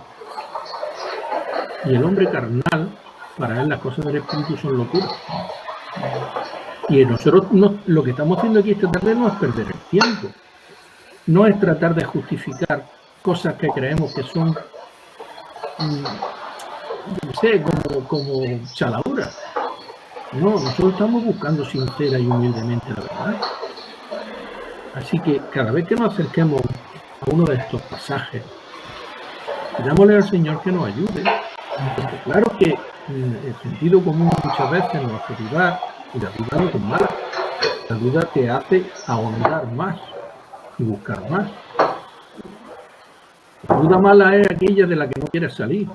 Y el hombre carnal, para él las cosas del Espíritu son locura. Y nosotros lo que estamos haciendo aquí esta tarde no es perder el tiempo. No es tratar de justificar cosas que creemos que son, no sé, como chaladuras. No, nosotros estamos buscando sincera y humildemente la verdad. Así que cada vez que nos acerquemos a uno de estos pasajes, pidámosle al Señor que nos ayude. Porque claro que el sentido común muchas veces nos hace dudar, y la duda no es mala. La duda te hace ahondar más y buscar más. La duda mala es aquella de la que no quieres salir,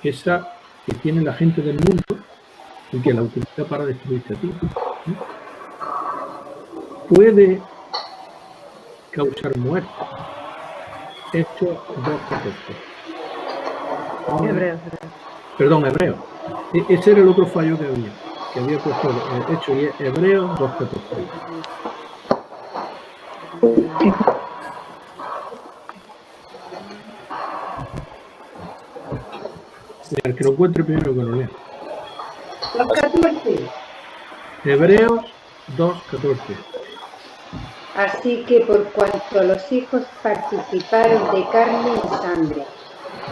esa que tiene la gente del mundo y que la utiliza para destruirte a ti. Puede causar muerte. Hechos 2:14. Hebreos. Perdón, Hebreo. Ese era el otro fallo que había puesto hecho, y es Hebreos 2:14. El que lo encuentre primero que lo lea. 2:14. Hebreos 2:14. Así que por cuanto los hijos participaron de carne y sangre,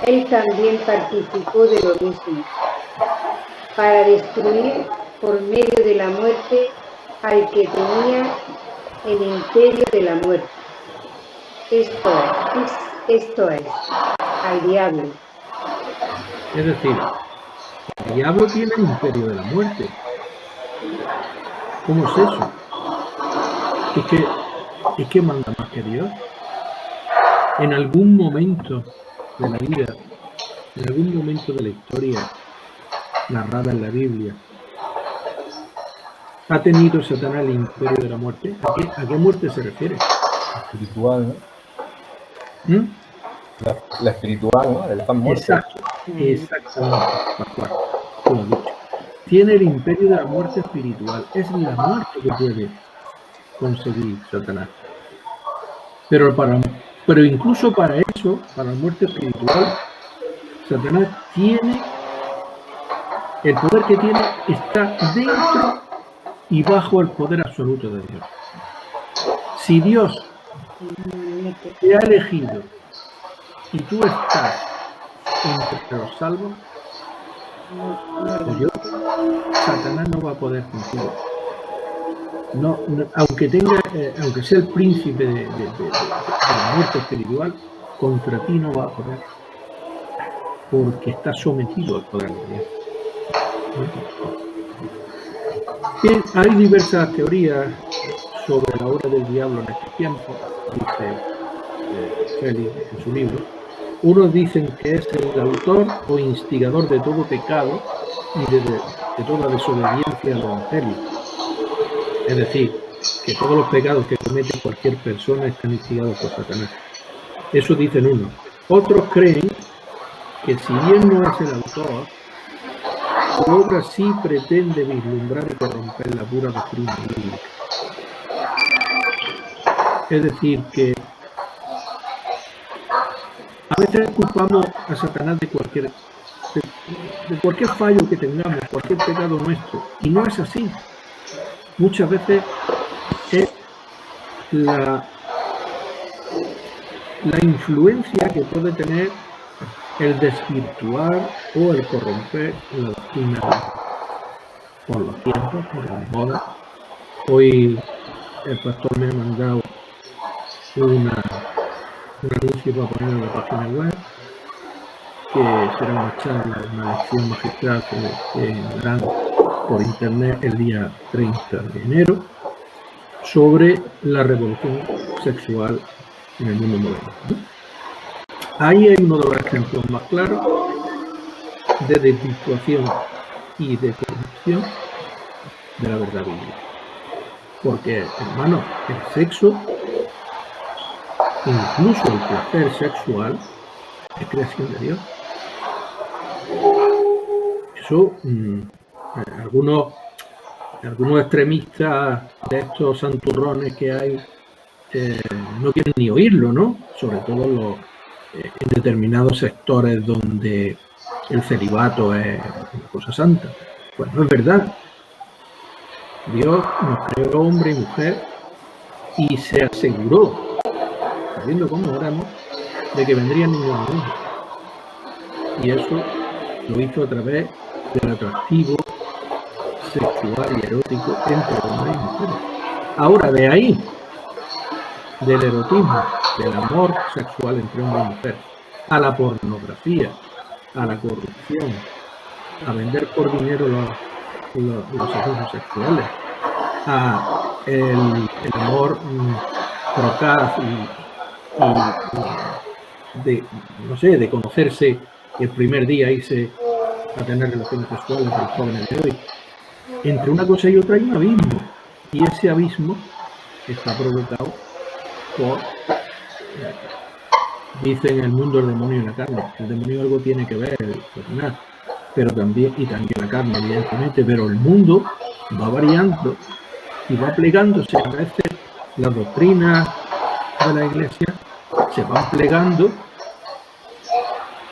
él también participó de lo mismo, para destruir por medio de la muerte al que tenía el imperio de la muerte. Esto es, al diablo. Es decir, el diablo tiene el imperio de la muerte. ¿Cómo es eso? Es que manda más que Dios. En algún momento de la vida, en algún momento de la historia narrada en la Biblia, ¿ha tenido Satanás el imperio de la muerte? ¿A qué muerte se refiere? Espiritual, ¿no? La espiritual, ¿no? El pan muerto. Exactamente, Pascual, tú lo has dicho. Tiene el imperio de la muerte espiritual. Es la muerte que puede conseguir Satanás. Pero incluso para eso, para la muerte espiritual, Satanás tiene, el poder que tiene está dentro y bajo el poder absoluto de Dios. Si Dios te ha elegido y tú estás entre los salvos, Satanás no va a poder contigo. No, aunque sea el príncipe de la muerte espiritual, contra ti no va a poder, porque está sometido al poder de Dios. Bien, hay diversas teorías sobre la obra del diablo en este tiempo, dice Félix en su libro. Unos dicen que es el autor o instigador de todo pecado y de toda desobediencia al evangelio. Es decir, que todos los pecados que comete cualquier persona están instigados por Satanás. Eso dicen unos. Otros creen que si bien no es el autor, su obra sí pretende vislumbrar y corromper la pura doctrina bíblica. Es decir, que a veces culpamos a Satanás de cualquier fallo que tengamos, cualquier pecado nuestro, y no es así. Muchas veces es la influencia que puede tener el desvirtuar o el corromper la doctrina por los tiempos, por las modas. Hoy el pastor me ha mandado un anuncio para poner en la página web, que será una charla, una lección magistral que darán por internet el día 30 de enero sobre la revolución sexual en el mundo moderno, ¿no? Ahí hay uno de los ejemplos más claros de desvirtuación y de corrupción de la verdad bíblica. Porque, hermano, el sexo, incluso el placer sexual, es creación de Dios. Eso, algunos extremistas de estos santurrones que hay no quieren ni oírlo, ¿no? Sobre todo en determinados sectores donde el celibato es una cosa santa. Pues no es verdad. Dios nos creó hombre y mujer y se aseguró, sabiendo cómo éramos, de que vendrían niños al mundo. Y eso lo hizo a través del atractivo sexual y erótico entre hombres y mujeres. Ahora, de ahí, del erotismo, del amor sexual entre hombre y mujer, a la pornografía, a la corrupción, a vender por dinero los abusos sexuales, a el amor procaz y de conocerse el primer día irse a tener relaciones sexuales entre los jóvenes de hoy. Entre una cosa y otra hay un abismo, y ese abismo está provocado por, dicen el mundo, el demonio y la carne. El demonio algo tiene que ver, Satanás, pero también la carne, evidentemente, pero el mundo va variando y va plegándose. A veces las doctrinas de la Iglesia se van plegando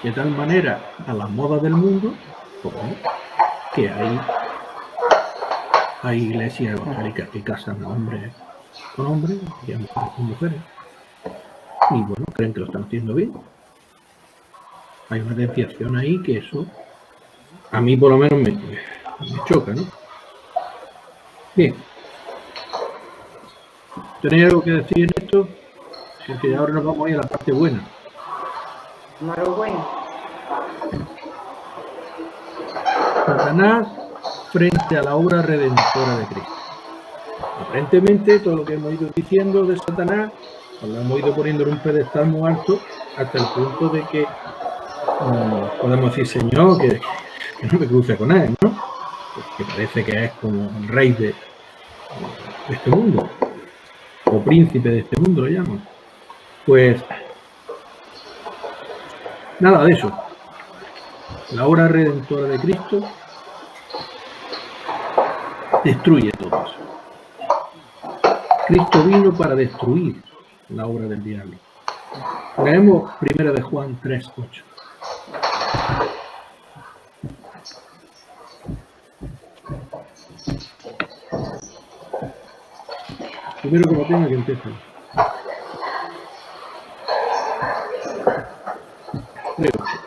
de tal manera a las modas del mundo, que hay iglesias evangélicas que casan a hombres con hombres y a mujeres con mujeres. Y bueno, creen que lo están haciendo bien. Hay una desviación ahí que eso a mí por lo menos me choca, ¿no? Bien. ¿Tenéis algo que decir en esto? Porque ahora nos vamos a ir a la parte buena. Malo bueno. Satanás frente a la obra redentora de Cristo. Aparentemente, todo lo que hemos ido diciendo de Satanás, lo hemos ido poniendo en un pedestal muy alto, hasta el punto de que podemos decir, Señor, que no me cruce con él, ¿no? Que parece que es como el rey de este mundo, o príncipe de este mundo, lo llaman. Pues nada de eso. La obra redentora de Cristo destruye todo eso. Cristo vino para destruir la obra del diablo. Leemos 1 de Juan 3:8. Primero que lo tenga que empiece.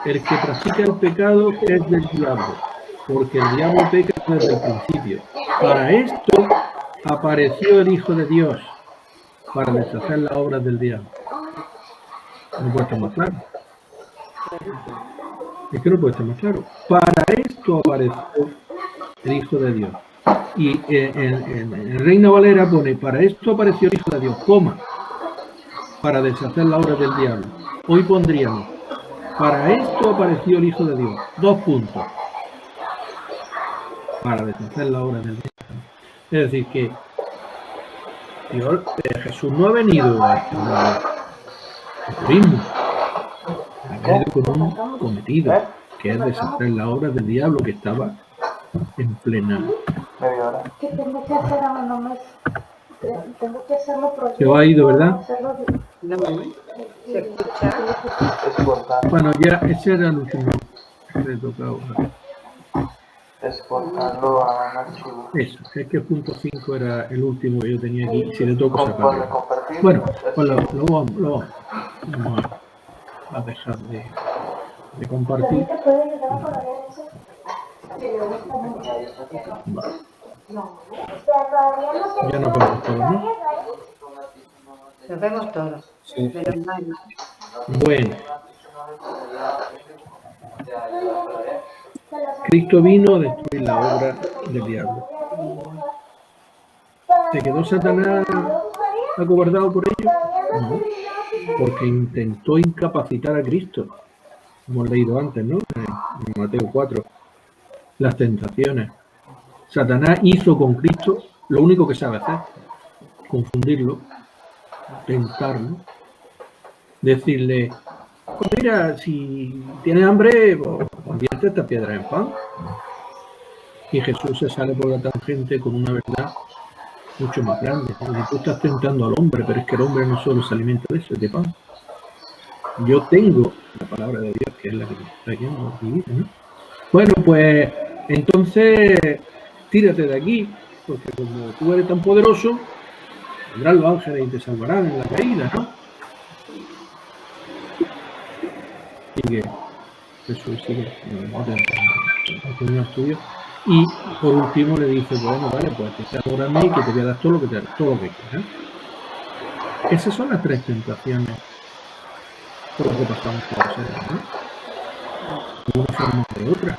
El que practica el pecado es del diablo, porque el diablo peca desde el principio. Para esto apareció el Hijo de Dios, para deshacer las obras del diablo. No puede estar más claro. Es que no puede estar más claro. Para esto apareció el Hijo de Dios. Y en Reina Valera pone, para esto apareció el Hijo de Dios, coma, para deshacer las obras del diablo. Hoy pondríamos, para esto apareció el Hijo de Dios, 2 puntos, para deshacer las obras del diablo. Es decir, que Dios, Jesús no ha venido a turismo, ha venido con un cometido, que es deshacer las obras del diablo que estaba en plena... Media hora. Que tengo que hacer ahora nomás. Tengo que hacerlo proyecto. Se os ha ido, ¿verdad? No, se escucha. Es cortar. Bueno, ya ese era el último que le tocaba. Exportarlo a un archivo. Eso, es que el punto 5 era el último que yo tenía aquí. Si le toco Ponle sacarlo. compartir. Bueno, pues lo vamos a dejar de compartir. ¿Te puede ayudar a poner eso? Vale. Todavía no Ya nos vemos todos, ¿no? Nos vemos todos. Sí. Menos mal. Bueno. Cristo vino a destruir la obra del diablo. ¿Se quedó Satanás acobardado por ello? No, porque intentó incapacitar a Cristo. Hemos leído antes, ¿no? En Mateo 4. Las tentaciones. Satanás hizo con Cristo lo único que sabe hacer. Confundirlo, tentarlo, decirle, pues mira, si tienes hambre, pues, convierte esta piedra en pan. Y Jesús se sale por la tangente con una verdad mucho más grande. Porque tú estás tentando al hombre, pero es que el hombre no solo se alimenta de eso, es de pan. Yo tengo la palabra de Dios, que es la que me está guiando a vivir, ¿no? Bueno, pues entonces tírate de aquí, porque como tú eres tan poderoso, vendrán los ángeles y te salvarán en la caída, ¿no? Sigue Jesús, sigue el estudio. Y por último le dice, bueno, vale, pues te adórame y que te voy a dar todo lo que quieras. Esas son las tres tentaciones por lo que pasamos por los seres, ¿no? De una forma o de otra.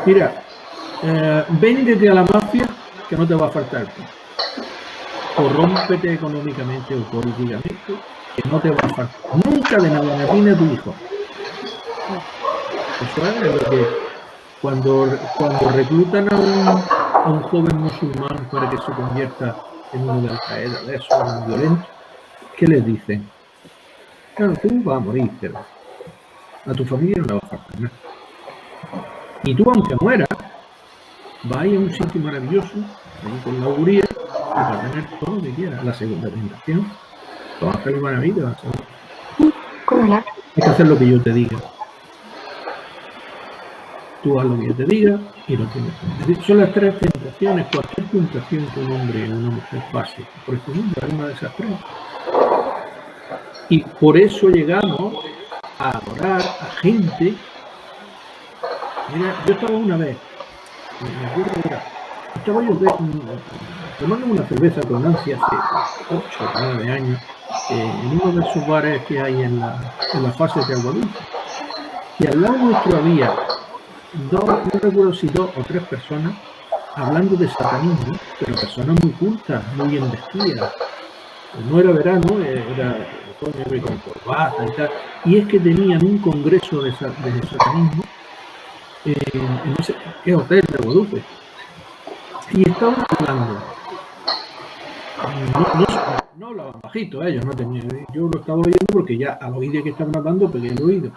Mira, véndete a la mafia que no te va a faltar. Corrómpete económicamente o políticamente que no te va a faltar. Nunca de nada tiene a tu hijo. Eso es lo que cuando reclutan a un joven musulmán para que se convierta en uno de Al-Qaeda, de eso, un violento, ¿qué les dicen? Claro, tú vas a morir, pero a tu familia no le va a faltar nada. Y tú, aunque mueras, vas a ir a un sitio maravilloso, ahí con la auguría, y vas a tener todo lo que quieras. La segunda tentación, los ángeles van a venir, te van a salvar. Hay que hacer lo que yo te diga. Tú haz lo que yo te diga y lo tienes. Son las tres tentaciones. Cualquier tentación que un hombre o una mujer pase por este mundo es una de esas tres. Y por eso llegamos a adorar a gente. Mira, yo estaba una vez, me acuerdo ahora, estaba yo tomando una cerveza con Nancy hace 8 o 9 años en uno de esos bares que hay en la fase de Agua Dulce. Y al lado nuestro había no recuerdo si 2 o 3 personas hablando de satanismo, pero personas muy cultas, muy bien vestidas. No era verano, era otoño con corbata y tal. Y es que tenían un congreso de satanismo en no sé qué hotel de Agua Dulce. Y estaban hablando. No hablaban bajito ellos, no tenían. Yo lo estaba oyendo porque ya al oír que estaban hablando pegué el oído.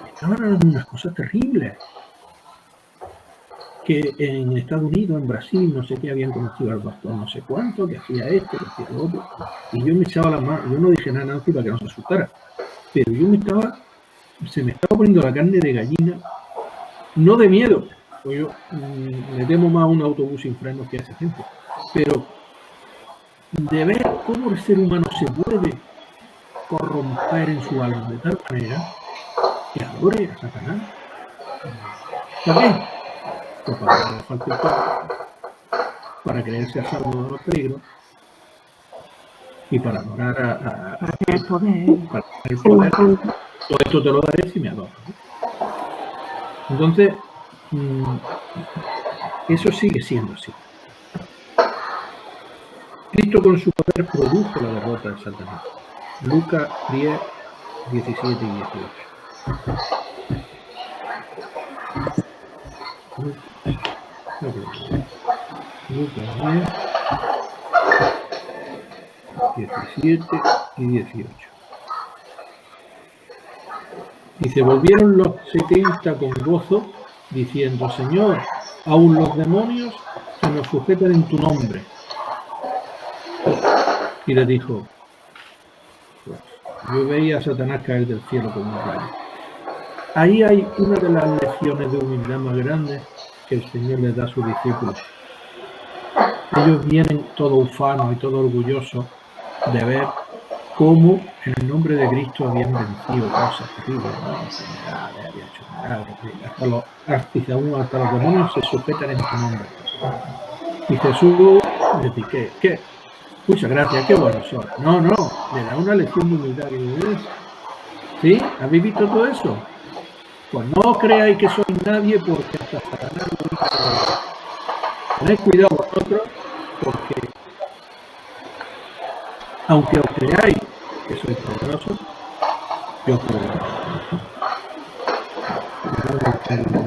Estaban hablando unas cosas terribles. Que en Estados Unidos, en Brasil, no sé qué, habían conocido al pastor no sé cuánto, que hacía esto, que hacía lo otro. Y yo me echaba las manos, yo no dije nada a Nancy para que no se asustara. Pero se me estaba poniendo la carne de gallina, no de miedo, pues yo le temo más a un autobús sin frenos que a esa gente. Pero de ver cómo el ser humano se puede corromper en su alma de tal manera que adore a Satanás. ¿Para qué? Pues para que le falte el cuerpo, para creerse a salvo de los peligros y para adorar para tener el poder. Todo esto te lo daré si me adoras. Entonces, eso sigue siendo así. Cristo con su poder produjo la derrota de Satanás. Lucas 10, 17 y 18. Lucas 10, 17 y 18. Y se volvieron los 70 con gozo diciendo: Señor, aun los demonios se nos sujetan en tu nombre. Y le dijo: pues, yo veía a Satanás caer del cielo como un rayo. Ahí hay una de las lecciones de humildad más grandes que el Señor les da a sus discípulos. Ellos vienen todo ufanos y todo orgullosos de ver cómo en el nombre de Cristo habían vencido cosas terribles, ¿no? Enfermedades, había hecho milagros, hasta los demonios se sujetan en tu nombre. Y Jesús les dice: ¿qué? Muchas gracias, qué buenos son. No, le da una lección de humildad. ¿Sí? ¿Habéis visto todo eso? Pues no creáis que sois nadie, porque hasta Satanás lo dice. Tened cuidado vosotros, porque aunque os creáis que sois poderosos, yo os probaré.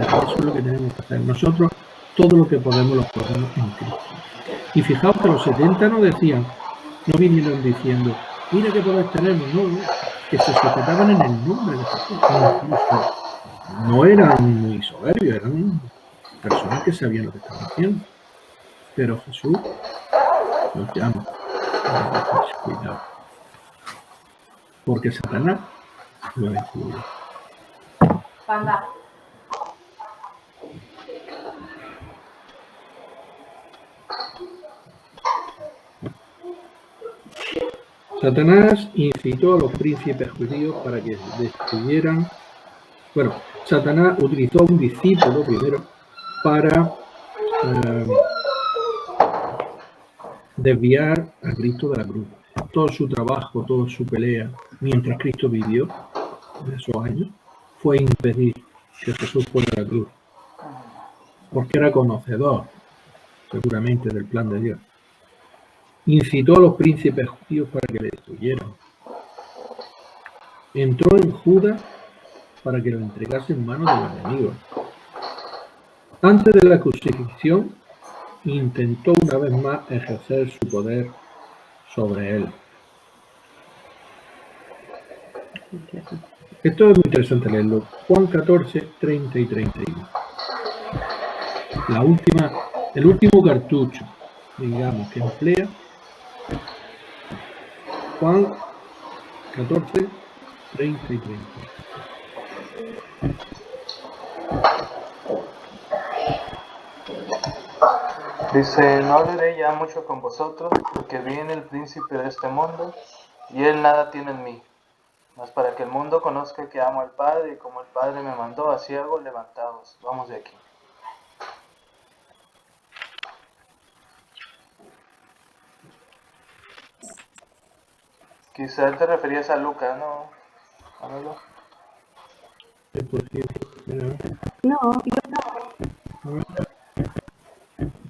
Eso es lo que tenemos que hacer. Nosotros todo lo que podemos lo podemos en Cristo. Y fijaos que los 70 no decían, no vinieron diciendo: mira qué poder tenemos, no, que se sujetaban en el nombre de Jesús. Incluso no eran muy soberbios, eran personas que sabían lo que estaban haciendo. Pero Jesús los llama: cuidado, porque Satanás lo descubrió. Satanás incitó a los príncipes judíos para que destruyeran. Bueno, Satanás utilizó a un discípulo primero para desviar a Cristo de la cruz. Todo su trabajo, toda su pelea, mientras Cristo vivió en esos años, fue impedir que Jesús fuera a la cruz. Porque era conocedor, seguramente, del plan de Dios. Incitó a los príncipes judíos para que le destruyeran. Entró en Judas para que lo entregase en manos de los enemigos. Antes de la crucifixión, intentó una vez más ejercer su poder sobre él. Esto es muy interesante leerlo. Juan 14, 30 y 31. El último cartucho, digamos, que emplea Juan 14, 30 y 30. Dice: no hablaré ya mucho con vosotros, porque viene el príncipe de este mundo, y él nada tiene en mí. Mas para que el mundo conozca que amo al Padre, y como el Padre me mandó, así hago, levantados. Vamos de aquí. Quizás te referías a Lucas, ¿no? Amelo. Es posible. No,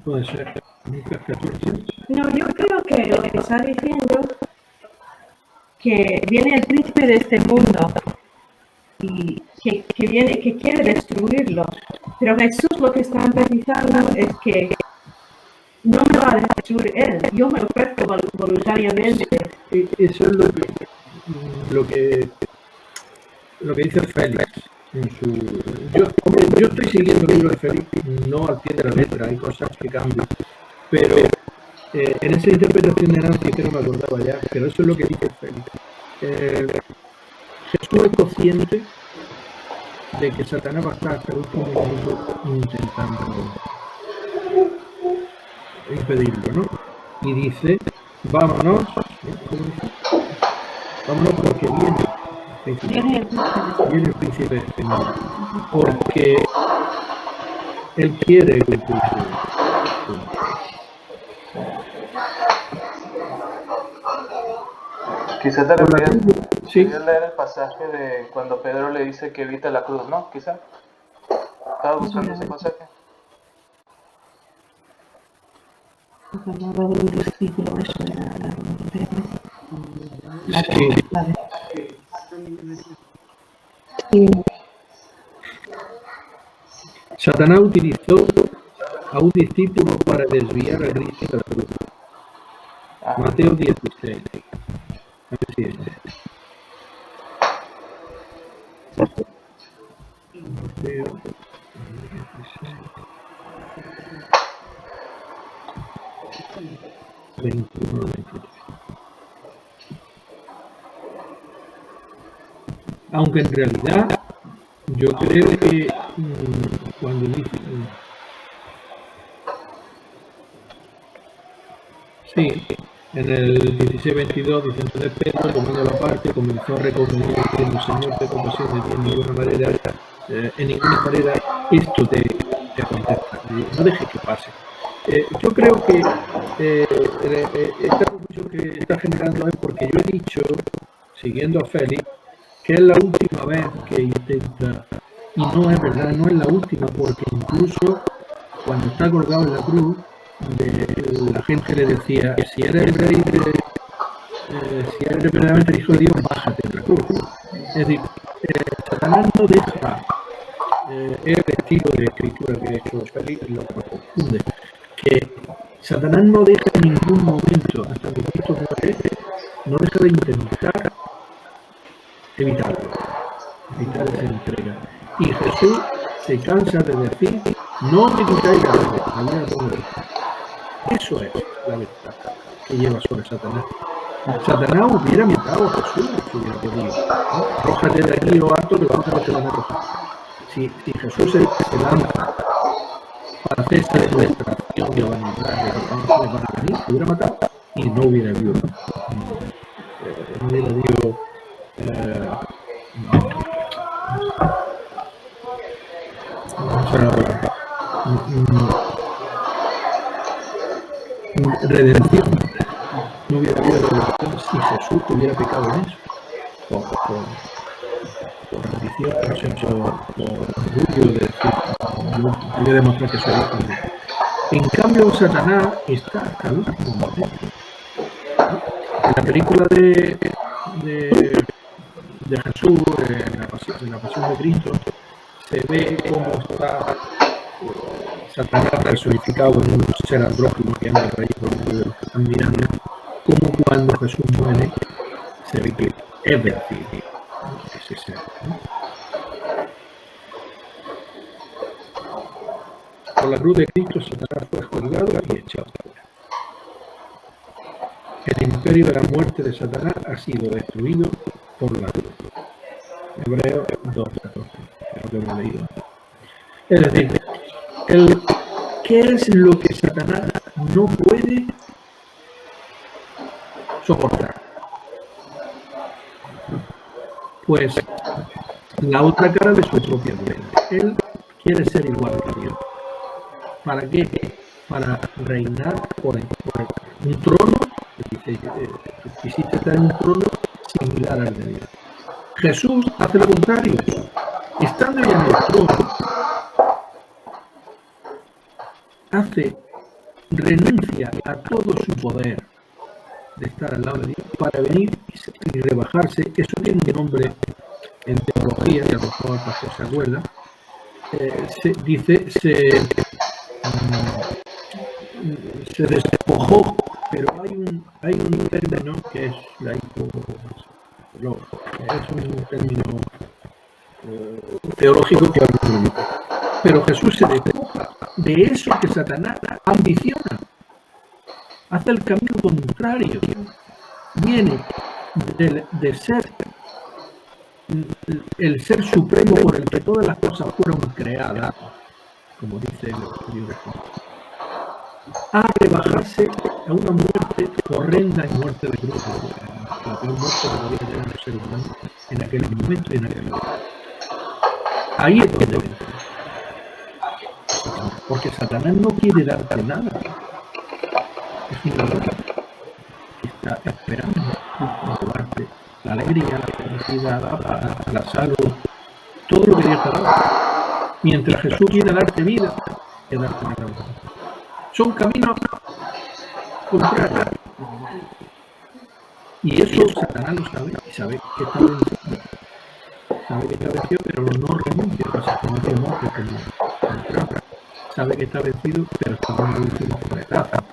Puede ser. Lucas 14. No, yo creo que lo que está diciendo que viene el príncipe de este mundo y que quiere destruirlo. Pero Jesús lo que está empezando es que no me va a destruir él. Yo me ofrezco voluntariamente. Eso es lo que dice Félix. Yo estoy siguiendo el libro de Félix, no al pie de la letra, hay cosas que cambian, pero en esa interpretación de Nancy, que no me acordaba ya, pero eso es lo que dice Félix. Jesús es consciente de que Satanás va a estar hasta el último minuto intentando impedirlo, ¿no? Y dice: vámonos porque viene el príncipe de este mundo, porque él quiere cumplir su. Quizás te refieres Sí. a leer el pasaje de cuando Pedro le dice que evita la cruz, ¿no? Quizás. ¿Estaba buscando ese pasaje? Sí. Satanás utilizó a un discípulo para desviar a Cristo de la cruz. Mateo 16. A ver si es. Mateo 21 al 23. Aunque en realidad yo creo que cuando dice... sí, en el 16-22 dice: entonces Pedro, tomando la parte, comenzó a recomendar diciendo: Señor, te compasión de ti, en ninguna manera esto te contesta, no dejes que pase. Yo creo que esta conclusión que está generando es porque yo he dicho, siguiendo a Félix, que es la última vez que intenta, y no es verdad, no es la última, porque incluso cuando está colgado en la cruz, la gente le decía: si eres rey si eres verdaderamente hijo de Dios, bájate de la cruz. Es decir, Satanás no deja, es el estilo de escritura que ha hecho Félix, lo confunde, que Satanás no deja en ningún momento, hasta que Cristo muere, no deja de intentar evitar esa entrega. Y Jesús se cansa de decir: no me quitáis la vida, la vida todo esto. Eso es la verdad que lleva sobre Satanás. Satanás hubiera matado a Jesús si hubiera podido. Rójate de aquí, lo alto, que los ángeles te van a rojar. Si Jesús se lanza para hacer esta demostración de vanidad de los ángeles van a venir, se hubiera matado y no hubiera habido. No hubiera habido redención. No hubiera habido redención si Jesús hubiera pecado en eso. Por rendición, por orgullo de decir: yo voy a demostrar que soy hijo de Dios. En cambio, Satanás está hasta el último momento. En la película de Jesús, en la pasión de Cristo, se ve cómo está Satanás personificado en un ser andrógino que anda por ahí por medio de los que están mirando, como cuando Jesús muere, se ve que es vencido ese ser, ¿no? Por la cruz de Cristo, Satanás fue colgado y echado fuera. El imperio de la muerte de Satanás ha sido destruido por la cruz. Hebreos 2:14, creo que lo he leído. Es decir, ¿qué es lo que Satanás no puede soportar? Pues la otra cara de su propia mente. Él quiere ser igual que Dios. ¿Para qué? Para reinar por un trono. Quisiste estar en un trono similar al de Dios. Jesús hace lo contrario. Estando ya en el trono, renuncia a todo su poder de estar al lado de Dios para venir y rebajarse. Eso tiene un nombre en teología, y a lo mejor el pastor se acuerda. Se despojó, pero hay un término que es laico, es un término teológico que habla de Dios. Pero Jesús se despoja de eso que Satanás ambiciona. Hace el camino contrario. Viene de ser el ser supremo por el que todas las cosas fueron creadas, como dice el libro, a rebajarse a una muerte horrenda y muerte de cruz, la peor muerte que podía tener el ser humano en aquel momento y en aquel lugar. Ahí es donde vence. Porque Satanás no quiere darte nada. Es una cosa que está esperando robarte la alegría, la felicidad, la salud, todo lo que Dios te ha dado. Mientras Jesús quiere darte vida y darte una vida. Son caminos contrarios. Y eso Satanás lo sabe y sabe que está vencido. Sabe que está vencido, pero no renuncia a esa condición, sabe que está vencido, pero está dando últimos coletazos.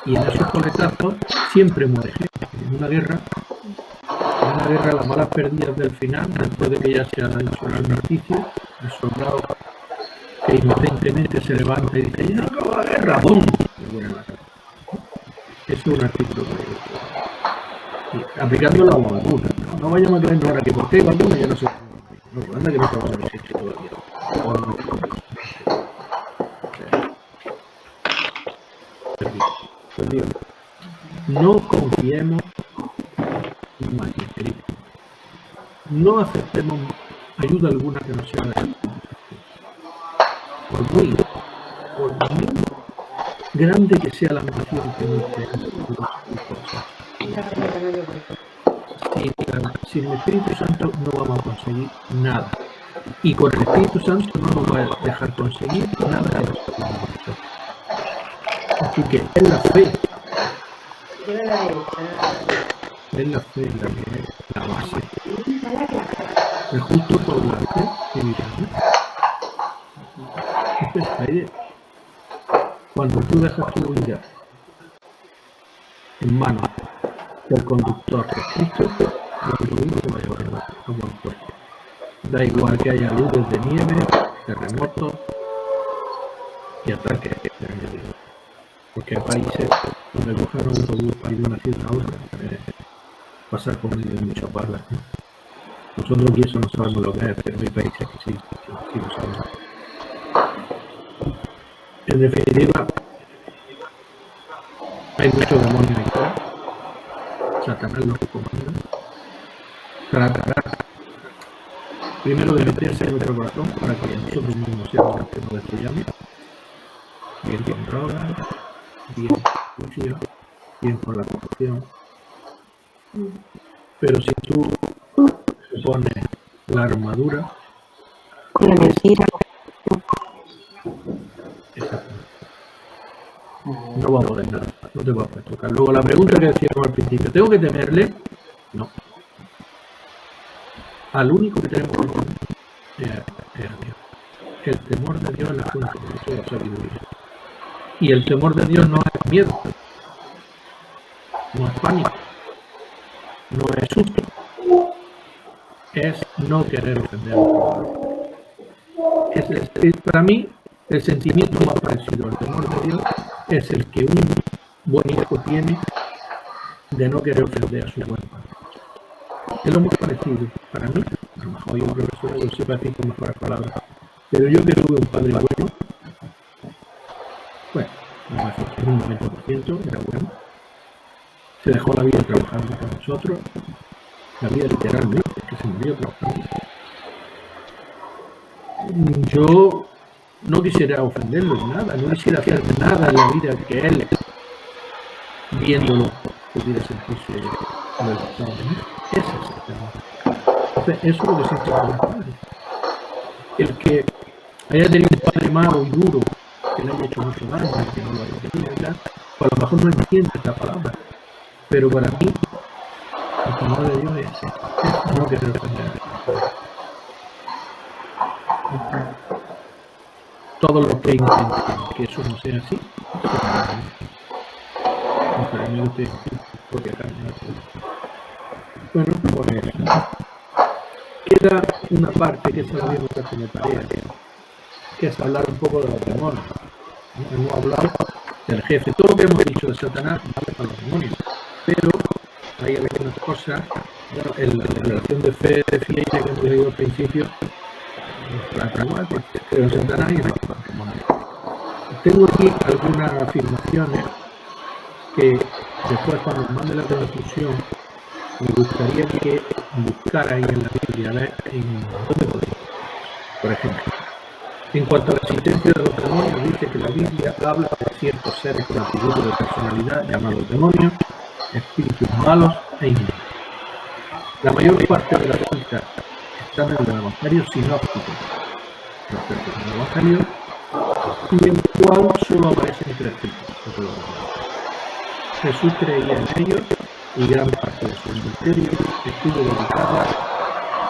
Y en esos coletazos siempre muere gente. En una guerra, las balas perdidas del final, después de que ya se ha hecho el armisticio, el soldado que inocentemente se levanta y dice: ¡ya acabó la guerra! ¡Bum! Le muere en la cabeza. Ese es un artículo que digo. Y aplicándolo a la vacuna. No vayamos a creernos ahora que porque hay vacuna ya no se... No, anda que no estamos en ese todavía. O no, perdido. No confiemos en magia, querido. No aceptemos ayuda alguna que no sea de la por muy grande que sea la misión que nos sin el Espíritu Santo no vamos a conseguir nada. Y con el Espíritu Santo no nos va a dejar conseguir nada de nosotros. Así que es la fe. Es la fe la que es la base. El justo por la fe vivirá. Esta es la idea. Cuando tú dejas tu vida en manos del conductor de Cristo, lo mismo te va a llevar a buen puerto. Da igual que haya luces de nieve, terremotos y ataques de añadido. Porque hay países donde coger un autobús para ir de una ciudad a otra, pasar por medio de muchas balas. Nosotros aquí eso no sabemos lo que es, pero hay países que sí lo sabemos. En definitiva, hay muchos demonios ahí fuera. Satanás lo que comanda. Tratará primero de meterse en nuestro corazón para que nosotros mismos seamos los que nos destruyamos. Bien con drogas, bien con vicio, bien con la corrupción. Pero si tú pones la armadura, con la mentira, no va a poder nada, no te va a poder tocar. Luego la pregunta que decíamos al principio, ¿tengo que temerle? No. Al único que tenemos que temer es a Dios. El temor de Dios es la fuente de toda sabiduría. Y el temor de Dios no es miedo, no es pánico, no es susto, es no querer ofender a otro. Para mí, el sentimiento más parecido al temor de Dios es el que un buen hijo tiene de no querer ofender a su buen padre. Es lo más parecido para mí. A lo mejor hay un profesor que lo sepa decir con mejores palabras, pero yo que tuve un padre bueno, no es que un 90% era bueno, se dejó la vida trabajando con nosotros, la vida literalmente, que se murió trabajando. Yo no quisiera ofenderlo en nada, no quisiera hacer nada en la vida que él, viéndolo, pudiera sentirse avergonzado de mí. Ese es el tema. Entonces, eso es lo que siento con los padres. El que haya tenido un padre malo y duro, que le haya hecho mucho daño, que no lo haya tenido, ¿verdad? Pues a lo mejor no entiende esta palabra, pero para mí, el temor de Dios es no querer ofender a Dios. Todos los que intenten que eso no sea así, bueno, pues queda una parte que es la misma que me parece, que es hablar un poco de los demonios. Hemos hablado del jefe, todo lo que hemos dicho de Satanás vale para los demonios, pero hay algunas cosas, bueno, en la declaración de fe de Fileire que hemos leído al principio, creo en Satanás y en los demonios. Tengo aquí algunas afirmaciones que después, cuando mande la conclusión, me gustaría que buscara ahí en la Biblia, a ver en dónde podemos. Por ejemplo, en cuanto a la existencia de los demonios, dice que la Biblia habla de ciertos seres con atributos de personalidad llamados demonios, espíritus malos e inmundos. La mayor parte de las citas están en el Evangelio sinóptico, en el Evangelio, y en Juan solo aparecen 3 citas. Jesús creía en ellos y gran parte de su ministerio estuvo dedicada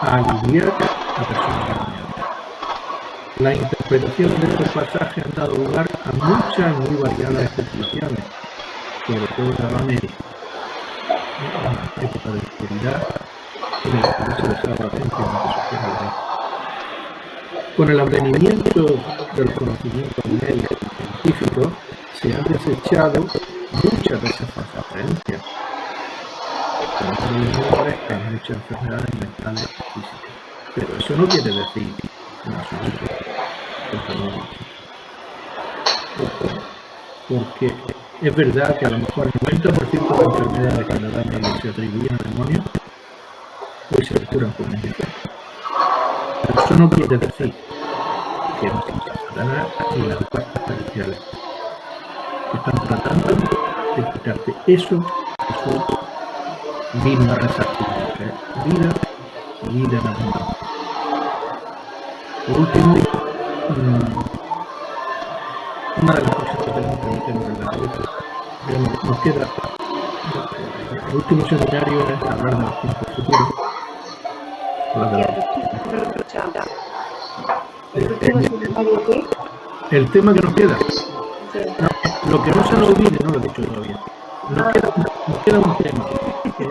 a aliviar a personas endemoniadas. La interpretación de estos pasajes han dado lugar a muchas y muy variadas especulaciones, sobre todo en la América, una época de oscuridad en la que se dejaba a la gente en que supiera la ley. Con el advenimiento de los conocimientos médicos y científicos, se han desechado muchas de esas falsas creencias. Hay muchas enfermedades mentales y físicas. Pero eso no quiere decir en absoluto que enfermemos psíquicas. Porque es verdad que a lo mejor el 90% de enfermedades que nos dan y se atribuyen a demonios, hoy se curan con medicina. Pero eso no quiere decir que no exista Satanás y las fuerzas celestiales que están tratando de quitarte eso. Jesús vino a resarcir, que es vida y vida en abundancia. Por último, una de las cosas que tenemos que meternos en la cabeza, nos queda, el último seminario es hablar de los tiempos futuros. El tema que nos queda, lo que no se nos olvide, no lo he dicho todavía, nos queda un tema, que es...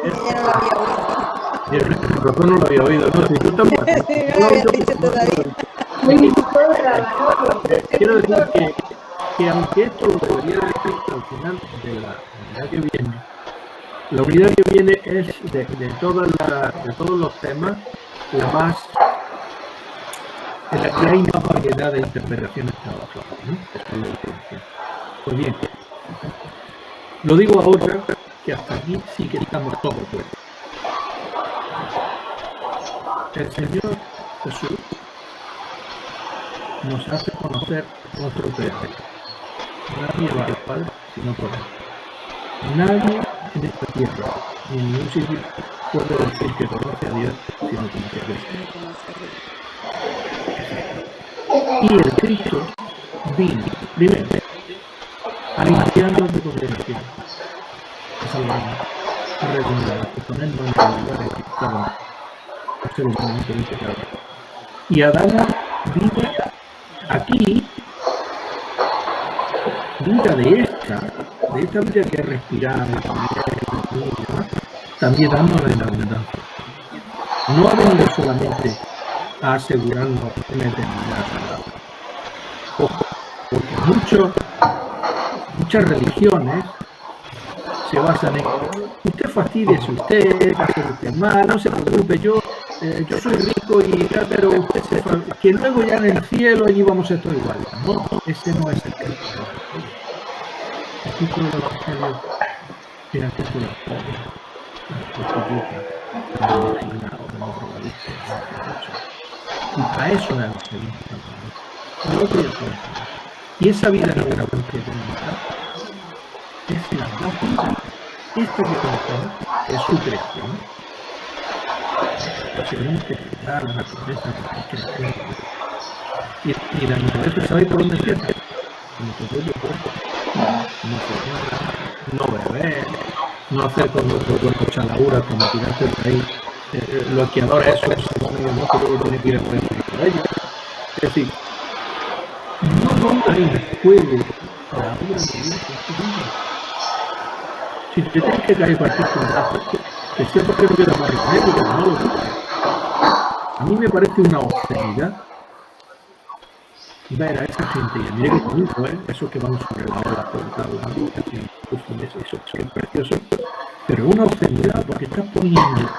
El ratón no lo había oído, no, si tú tampoco. No lo había dicho todavía. Quiero decir que aunque esto lo debería decir al final de la unidad que viene, la unidad que viene es de todos los temas la más, en la que hay más variedad de interpretaciones teológicas, ¿no? Eso es lo que decía. Pues bien, lo digo ahora que hasta aquí sí que estamos todos fuera. El Señor Jesús nos hace conocer nuestro Creador. Nadie va al Padre sino por Él. Nadie en esta tierra ni en ningún sitio puede decir que conoce a Dios sino conoce a Cristo. Y el Cristo vino, primero, a limpiarnos de condenación, a salvarnos, a redondearnos, a ponernos en el lugar equivocado, a ser humanamente pecado. Y a darnos vida aquí, vida de esta vida que es respirar, también dándola en abundancia. No ha venido solamente a asegurarnos una eternidad. Ojo, porque muchas religiones se basan en usted fastidiese usted, hace usted mal, no se preocupe, yo soy rico y ya, pero usted que luego ya en el cielo allí vamos a estar iguales. No, ese no es el Cristo. El Cristo del Evangelio era el Cristo de la pobre, la prostituta, la marginada, la drogadicta, y para eso era el Señor. No quería todo. Y esa vida no era porque es la dos vidas. Esto que conocemos es su creación. Pues tenemos que cuidar la naturaleza de la creación. Y la naturaleza, ¿sabéis por dónde empieza? Con nuestro propio cuerpo. No fumar, no beber, no hacer con nuestro cuerpo chalaura, como tirarse por ahí. Lo que adora eso es el amigo, no, que luego tiene que ir a poner por ello. Es decir, no pongáis en juego la obra de Dios en tu vida. Si te tienes que caer partir con brazos, que sepas que no queda más remedio que no lo digas. A mí me parece una obscenidad ver a esa gente, y mire que bonito, eso que van sobre la ola por todos lados, eso es precioso, pero una obscenidad porque estás poniendo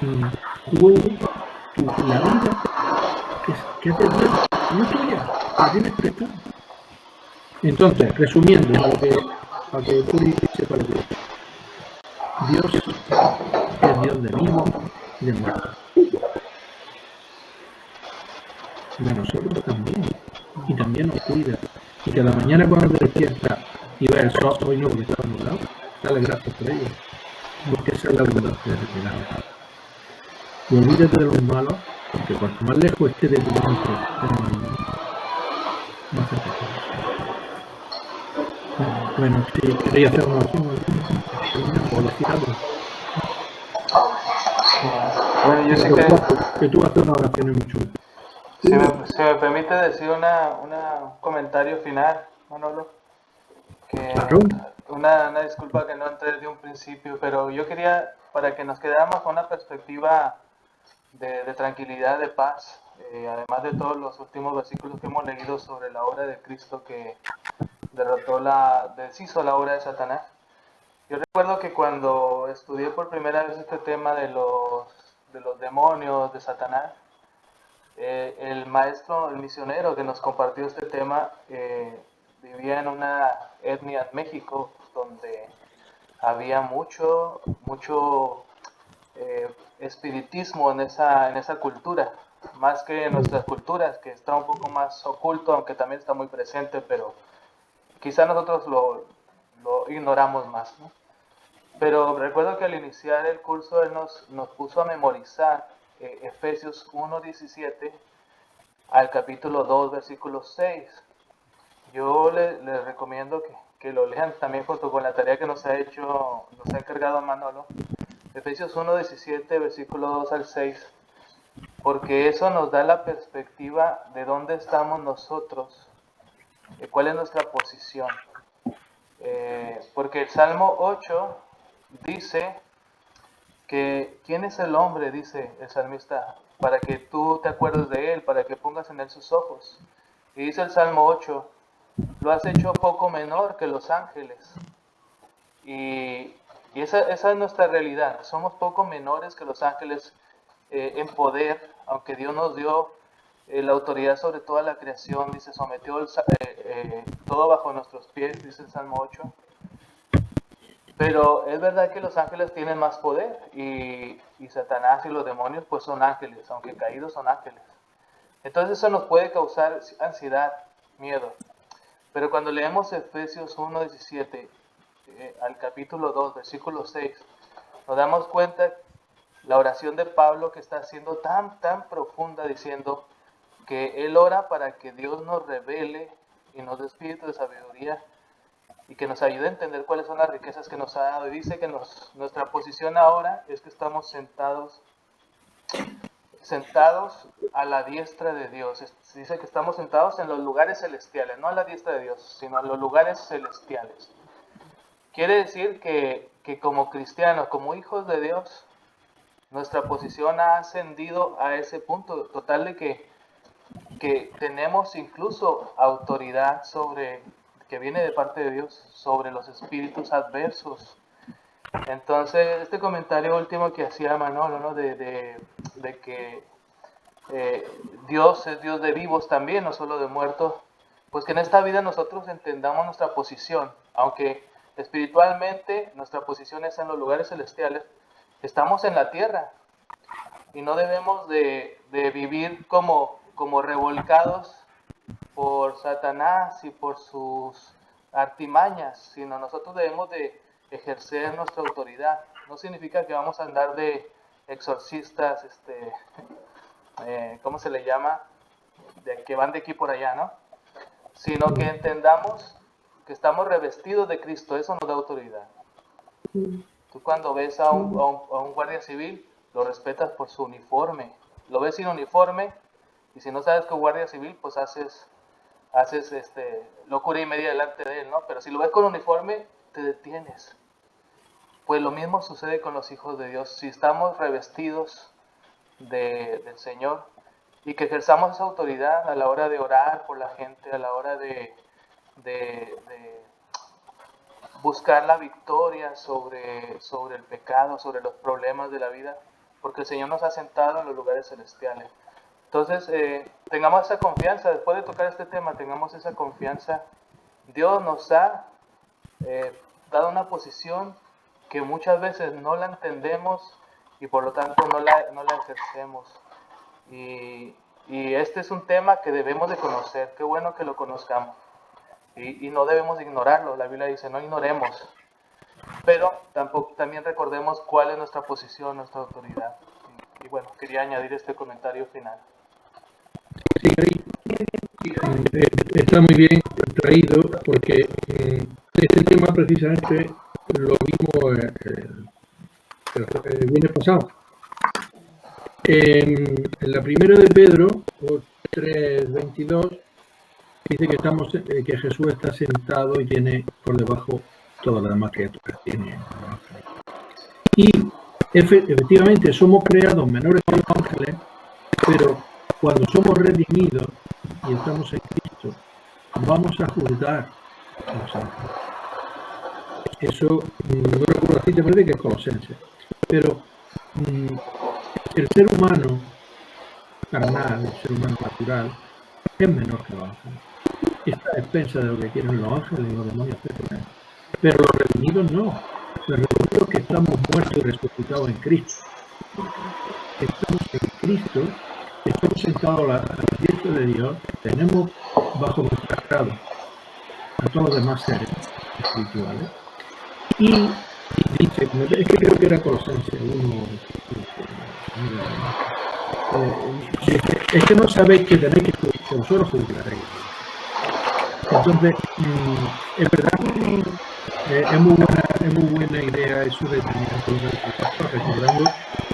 en juego la vida que te Dios, no tuya, la tienes prestada. Entonces, resumiendo, para que tú sepas lo que es. Dios es Dios de vivo y de muerto. De nosotros también. Y también nos cuida. Y que a la mañana cuando te despiertas y ves el sol, hoy no, porque está nublado, dale gracias por ello. Porque esa es la abundancia de pecado. Y olvídate de los malos, porque cuanto más lejos esté de tu mente, más cerca estás. Bueno, si queréis hacer una oración, o decir algo. Bueno, yo sí que tú haces una oración muy chula. Si me permite decir un comentario final, Manolo, que Claro. una disculpa que no entré desde un principio, pero yo quería, para que nos quedáramos con una perspectiva de tranquilidad, de paz, además de todos los últimos versículos que hemos leído sobre la obra de Cristo, que deshizo la obra de Satanás. Yo recuerdo que cuando estudié por primera vez este tema de los demonios, de Satanás, el maestro, el misionero que nos compartió este tema, vivía en una etnia en México donde había mucho espiritismo en esa cultura, más que en nuestras culturas, que está un poco más oculto, aunque también está muy presente, pero quizá nosotros lo ignoramos más, ¿no? Pero recuerdo que al iniciar el curso él nos puso a memorizar Efesios 1:17 al capítulo 2, versículo 6. Yo les recomiendo que lo lean también junto con la tarea que nos ha encargado Manolo. Efesios 1:17, versículo 2 al 6, porque eso nos da la perspectiva de dónde estamos nosotros, cuál es nuestra posición. Porque el Salmo 8 dice que ¿quién es el hombre?, dice el salmista, para que tú te acuerdes de él, para que pongas en él sus ojos. Y dice el Salmo 8, lo has hecho poco menor que los ángeles. Y esa es nuestra realidad, somos poco menores que los ángeles en poder, aunque Dios nos dio la autoridad sobre toda la creación, dice, sometió todo bajo nuestros pies, dice el Salmo 8. Pero es verdad que los ángeles tienen más poder y Satanás y los demonios pues son ángeles, aunque caídos son ángeles. Entonces eso nos puede causar ansiedad, miedo. Pero cuando leemos Efesios 1:17 al capítulo 2, versículo 6, nos damos cuenta la oración de Pablo que está haciendo tan profunda, diciendo que él ora para que Dios nos revele y nos dé espíritu de sabiduría y que nos ayude a entender cuáles son las riquezas que nos ha dado. Y dice que nuestra posición ahora es que estamos sentados a la diestra de Dios. Dice que estamos sentados en los lugares celestiales, no a la diestra de Dios, sino en los lugares celestiales. Quiere decir que como cristianos, como hijos de Dios, nuestra posición ha ascendido a ese punto total de que tenemos incluso autoridad que viene de parte de Dios sobre los espíritus adversos. Entonces, este comentario último que hacía Manolo, ¿no? de que Dios es Dios de vivos también, no solo de muertos, pues que en esta vida nosotros entendamos nuestra posición, aunque espiritualmente nuestra posición es en los lugares celestiales, estamos en la tierra y no debemos de vivir como revolcados por Satanás y por sus artimañas, sino nosotros debemos de ejercer nuestra autoridad. No significa que vamos a andar de exorcistas, ¿cómo se le llama? De que van de aquí por allá, ¿no? Sino que entendamos que estamos revestidos de Cristo, eso nos da autoridad. Tú cuando ves a un guardia civil, lo respetas por su uniforme. Lo ves sin uniforme, y si no sabes que es guardia civil, pues haces locura y media delante de él, ¿no? Pero si lo ves con uniforme, te detienes. Pues lo mismo sucede con los hijos de Dios. Si estamos revestidos del Señor y que ejerzamos esa autoridad a la hora de orar por la gente, a la hora de buscar la victoria sobre el pecado, sobre los problemas de la vida, porque el Señor nos ha sentado en los lugares celestiales. Entonces, tengamos esa confianza, después de tocar este tema, tengamos esa confianza. Dios nos ha dado una posición que muchas veces no la entendemos y por lo tanto no la ejercemos. Y este es un tema que debemos de conocer, qué bueno que lo conozcamos. Y no debemos ignorarlo, la Biblia dice, no ignoremos. Pero también recordemos cuál es nuestra posición, nuestra autoridad. Y bueno, quería añadir este comentario final. Sí, está muy bien traído porque este tema precisamente lo vimos el viernes pasado. En la primera de Pedro, 3:22, dice que Jesús está sentado y tiene por debajo todas las demás criaturas. Y efectivamente somos creados menores que los ángeles, pero cuando somos redimidos y estamos en Cristo, vamos a juzgar a los ángeles. Eso, no recuerdo la cita, parece que es Colosenses. Pero el ser humano carnal, el ser humano natural, es menor que los ángeles. Está a expensa de lo que quieren los ángeles y los demonios. Pero los redimidos no. Los redimidos que estamos muertos y resucitados en Cristo. Estamos en Cristo, estamos sentados a la diestra de Dios, tenemos bajo nuestro grado a todos los demás seres espirituales. Y dice, es que creo que era Colosenses 1, es que no sabéis que tenéis que vosotros juzgaréis. Entonces, es verdad que es muy buena idea eso de tener recordando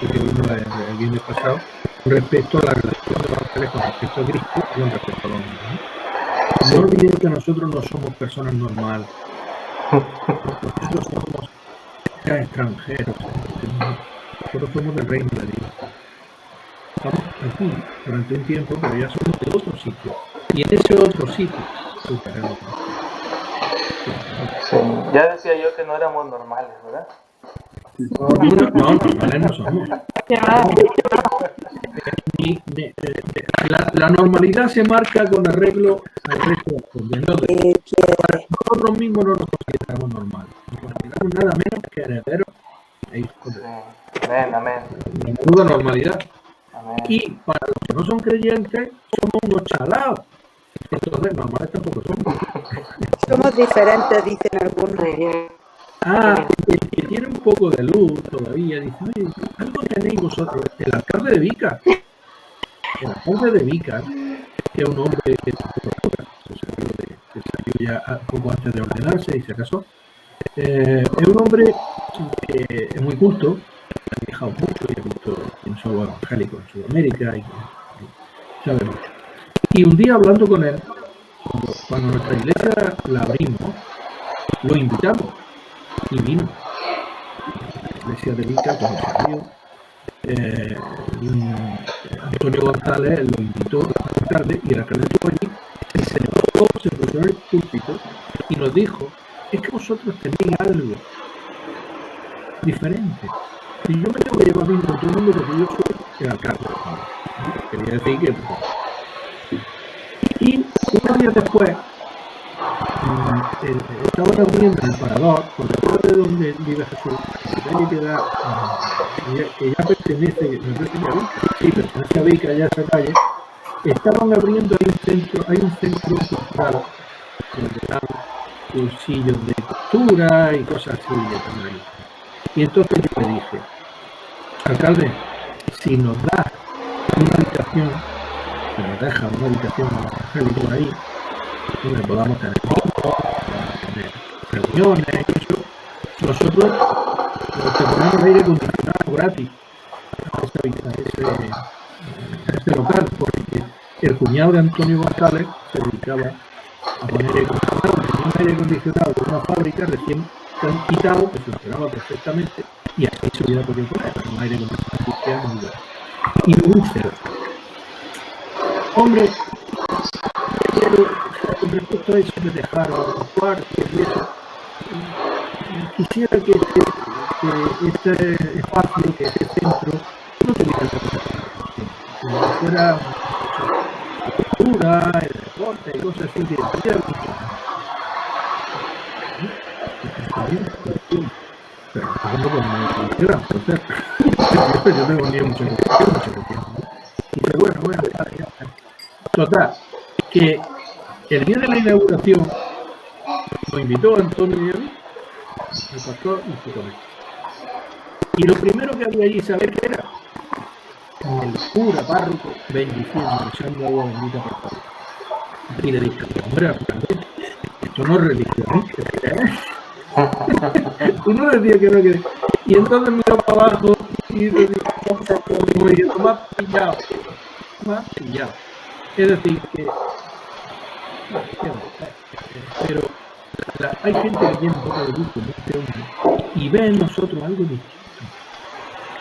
lo que vimos el viernes pasado con respecto a la relación de los ángeles con respecto a Cristo y con respecto a los hombres. No olvidéis que nosotros no somos personas normales. Nosotros somos extranjeros. Nosotros somos del reino de Dios. Estamos aquí durante un tiempo, pero ya somos de otro sitio. Y en ese otro sitio buscaremos. Sí, ya decía yo que no éramos normales, ¿verdad? No, normales no somos. La normalidad se marca con arreglo al resto de las condiciones. Nosotros mismos no nos consideramos normales. Nos consideramos nada menos que herederos e hijos de Dios. Amén. De menuda normalidad. Amén. Y para los que no son creyentes, somos unos chalados. Entonces, normales tampoco somos. Somos diferentes, dicen algunos. El que tiene un poco de luz todavía dice, oye, algo tenéis vosotros. El alcalde de Vicar, que es un hombre que salió ya poco antes de ordenarse y se casó, es un hombre que es muy culto, ha viajado mucho y ha visto quién son los evangélicos en Sudamérica y sabe mucho. Y un día hablando con él, cuando nuestra iglesia la abrimos, lo invitamos y vino. La iglesia de Vicar, cuando salió, Antonio González lo invitó a la tarde y el alcalde estuvo allí y se puso en el púlpito y nos dijo, es que vosotros tenéis algo diferente. Y yo me tengo que llevar bien con todo el mundo porque yo soy el alcalde. Quería decir que... Y unos días después estaba reuniendo en el Parador, por detrás de donde vive Jesús, que ya pertenece a Vicar, allá a esa calle. Estaban abriendo, hay un centro cultural donde dan cursillos de costura y cosas así de tamaño. Y entonces yo le dije, alcalde, si nos da una habitación, que nos deja una habitación evangélica ahí, donde podamos tener reuniones y eso, nosotros te ponemos aire acondicionado gratis a ese local, porque el cuñado de Antonio González se dedicaba a poner aire acondicionado, tenía un aire acondicionado de una fábrica recién quitado que funcionaba perfectamente y así se hubiera podido poner un aire acondicionado muy bueno y muy cerca. Hombre, con respecto a eso de dejar los cuartos y eso, quisiera que este espacio, que este centro, no tuviera el que fuera cultura, el deporte y cosas así, que tuviera mucho. Pero tampoco me quisiera, yo tengo mucha confianza. Y dice, bueno, total, que el día de la inauguración nos invitó Antonio y a mí, el pastor y su colegio. Y lo primero que había allí, ¿sabes qué era? El cura párroco bendiciendo, echando agua bendita por favor. Y le dije, hombre, esto no es religión, Tú no decías que no querías. Y entonces miró para abajo y le dijo, como diciendo, me has pillado. Es decir, que pero hay gente que tiene un poco de luz como este hombre y ve en nosotros algo distinto.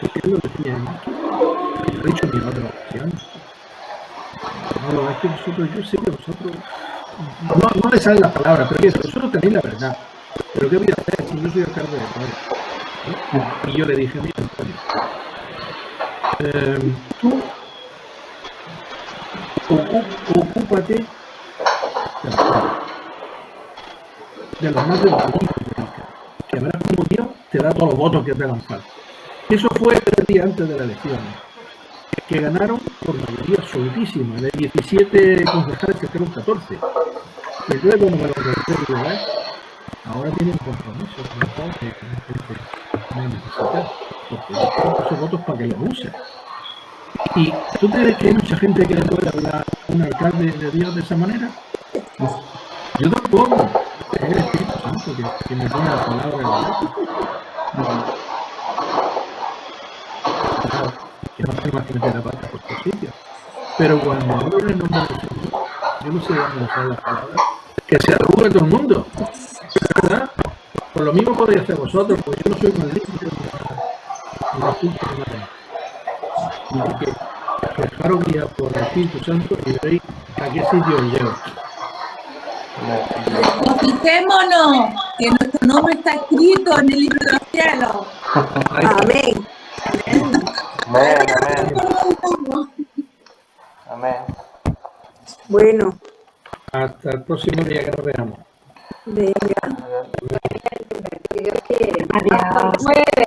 Porque él lo decía, lo he dicho en mi otra ocasión. No, es que nosotros, yo sé que vosotros no le salen las palabras, pero eso, vosotros tenéis la verdad. Pero ¿qué voy a hacer si yo soy alcalde de Cádiz? Y yo le dije, mira, Antonio, tú ocúpate de los más desvalidos, que verás como Dios te da todos los votos que te hagan falta. Eso fue 3 días antes de la elección, que ganaron por mayoría absolutísima, de 17 concejales que fueron 14. Y entonces cuando me lo recuerdo, ahora tienen compromiso con el pueblo que no necesita, porque esos votos para que los use. ¿Y tú crees que hay mucha gente que le puede hablar a un alcalde de Dios de esa manera? Yo tampoco. Es el Espíritu Santo que me pone la palabra en la boca. Claro, que no hace más que meter la pata por todos sitios. Pero cuando hablo en el nombre del Señor, yo no sé dónde salen las palabras. Que se arrugue todo el mundo. ¿Verdad? Por lo mismo podéis hacer vosotros, porque yo no soy más listo ni más culto ni nada. Así que dejaros guiar por el Espíritu Santo y veréis a qué sitio os lleva. Bauticémonos, que nuestro nombre está escrito en el libro de los cielos. Amén. Amén. Bueno, Hasta el próximo día que nos veamos. venga. Si Dios quiere. Hasta el jueves.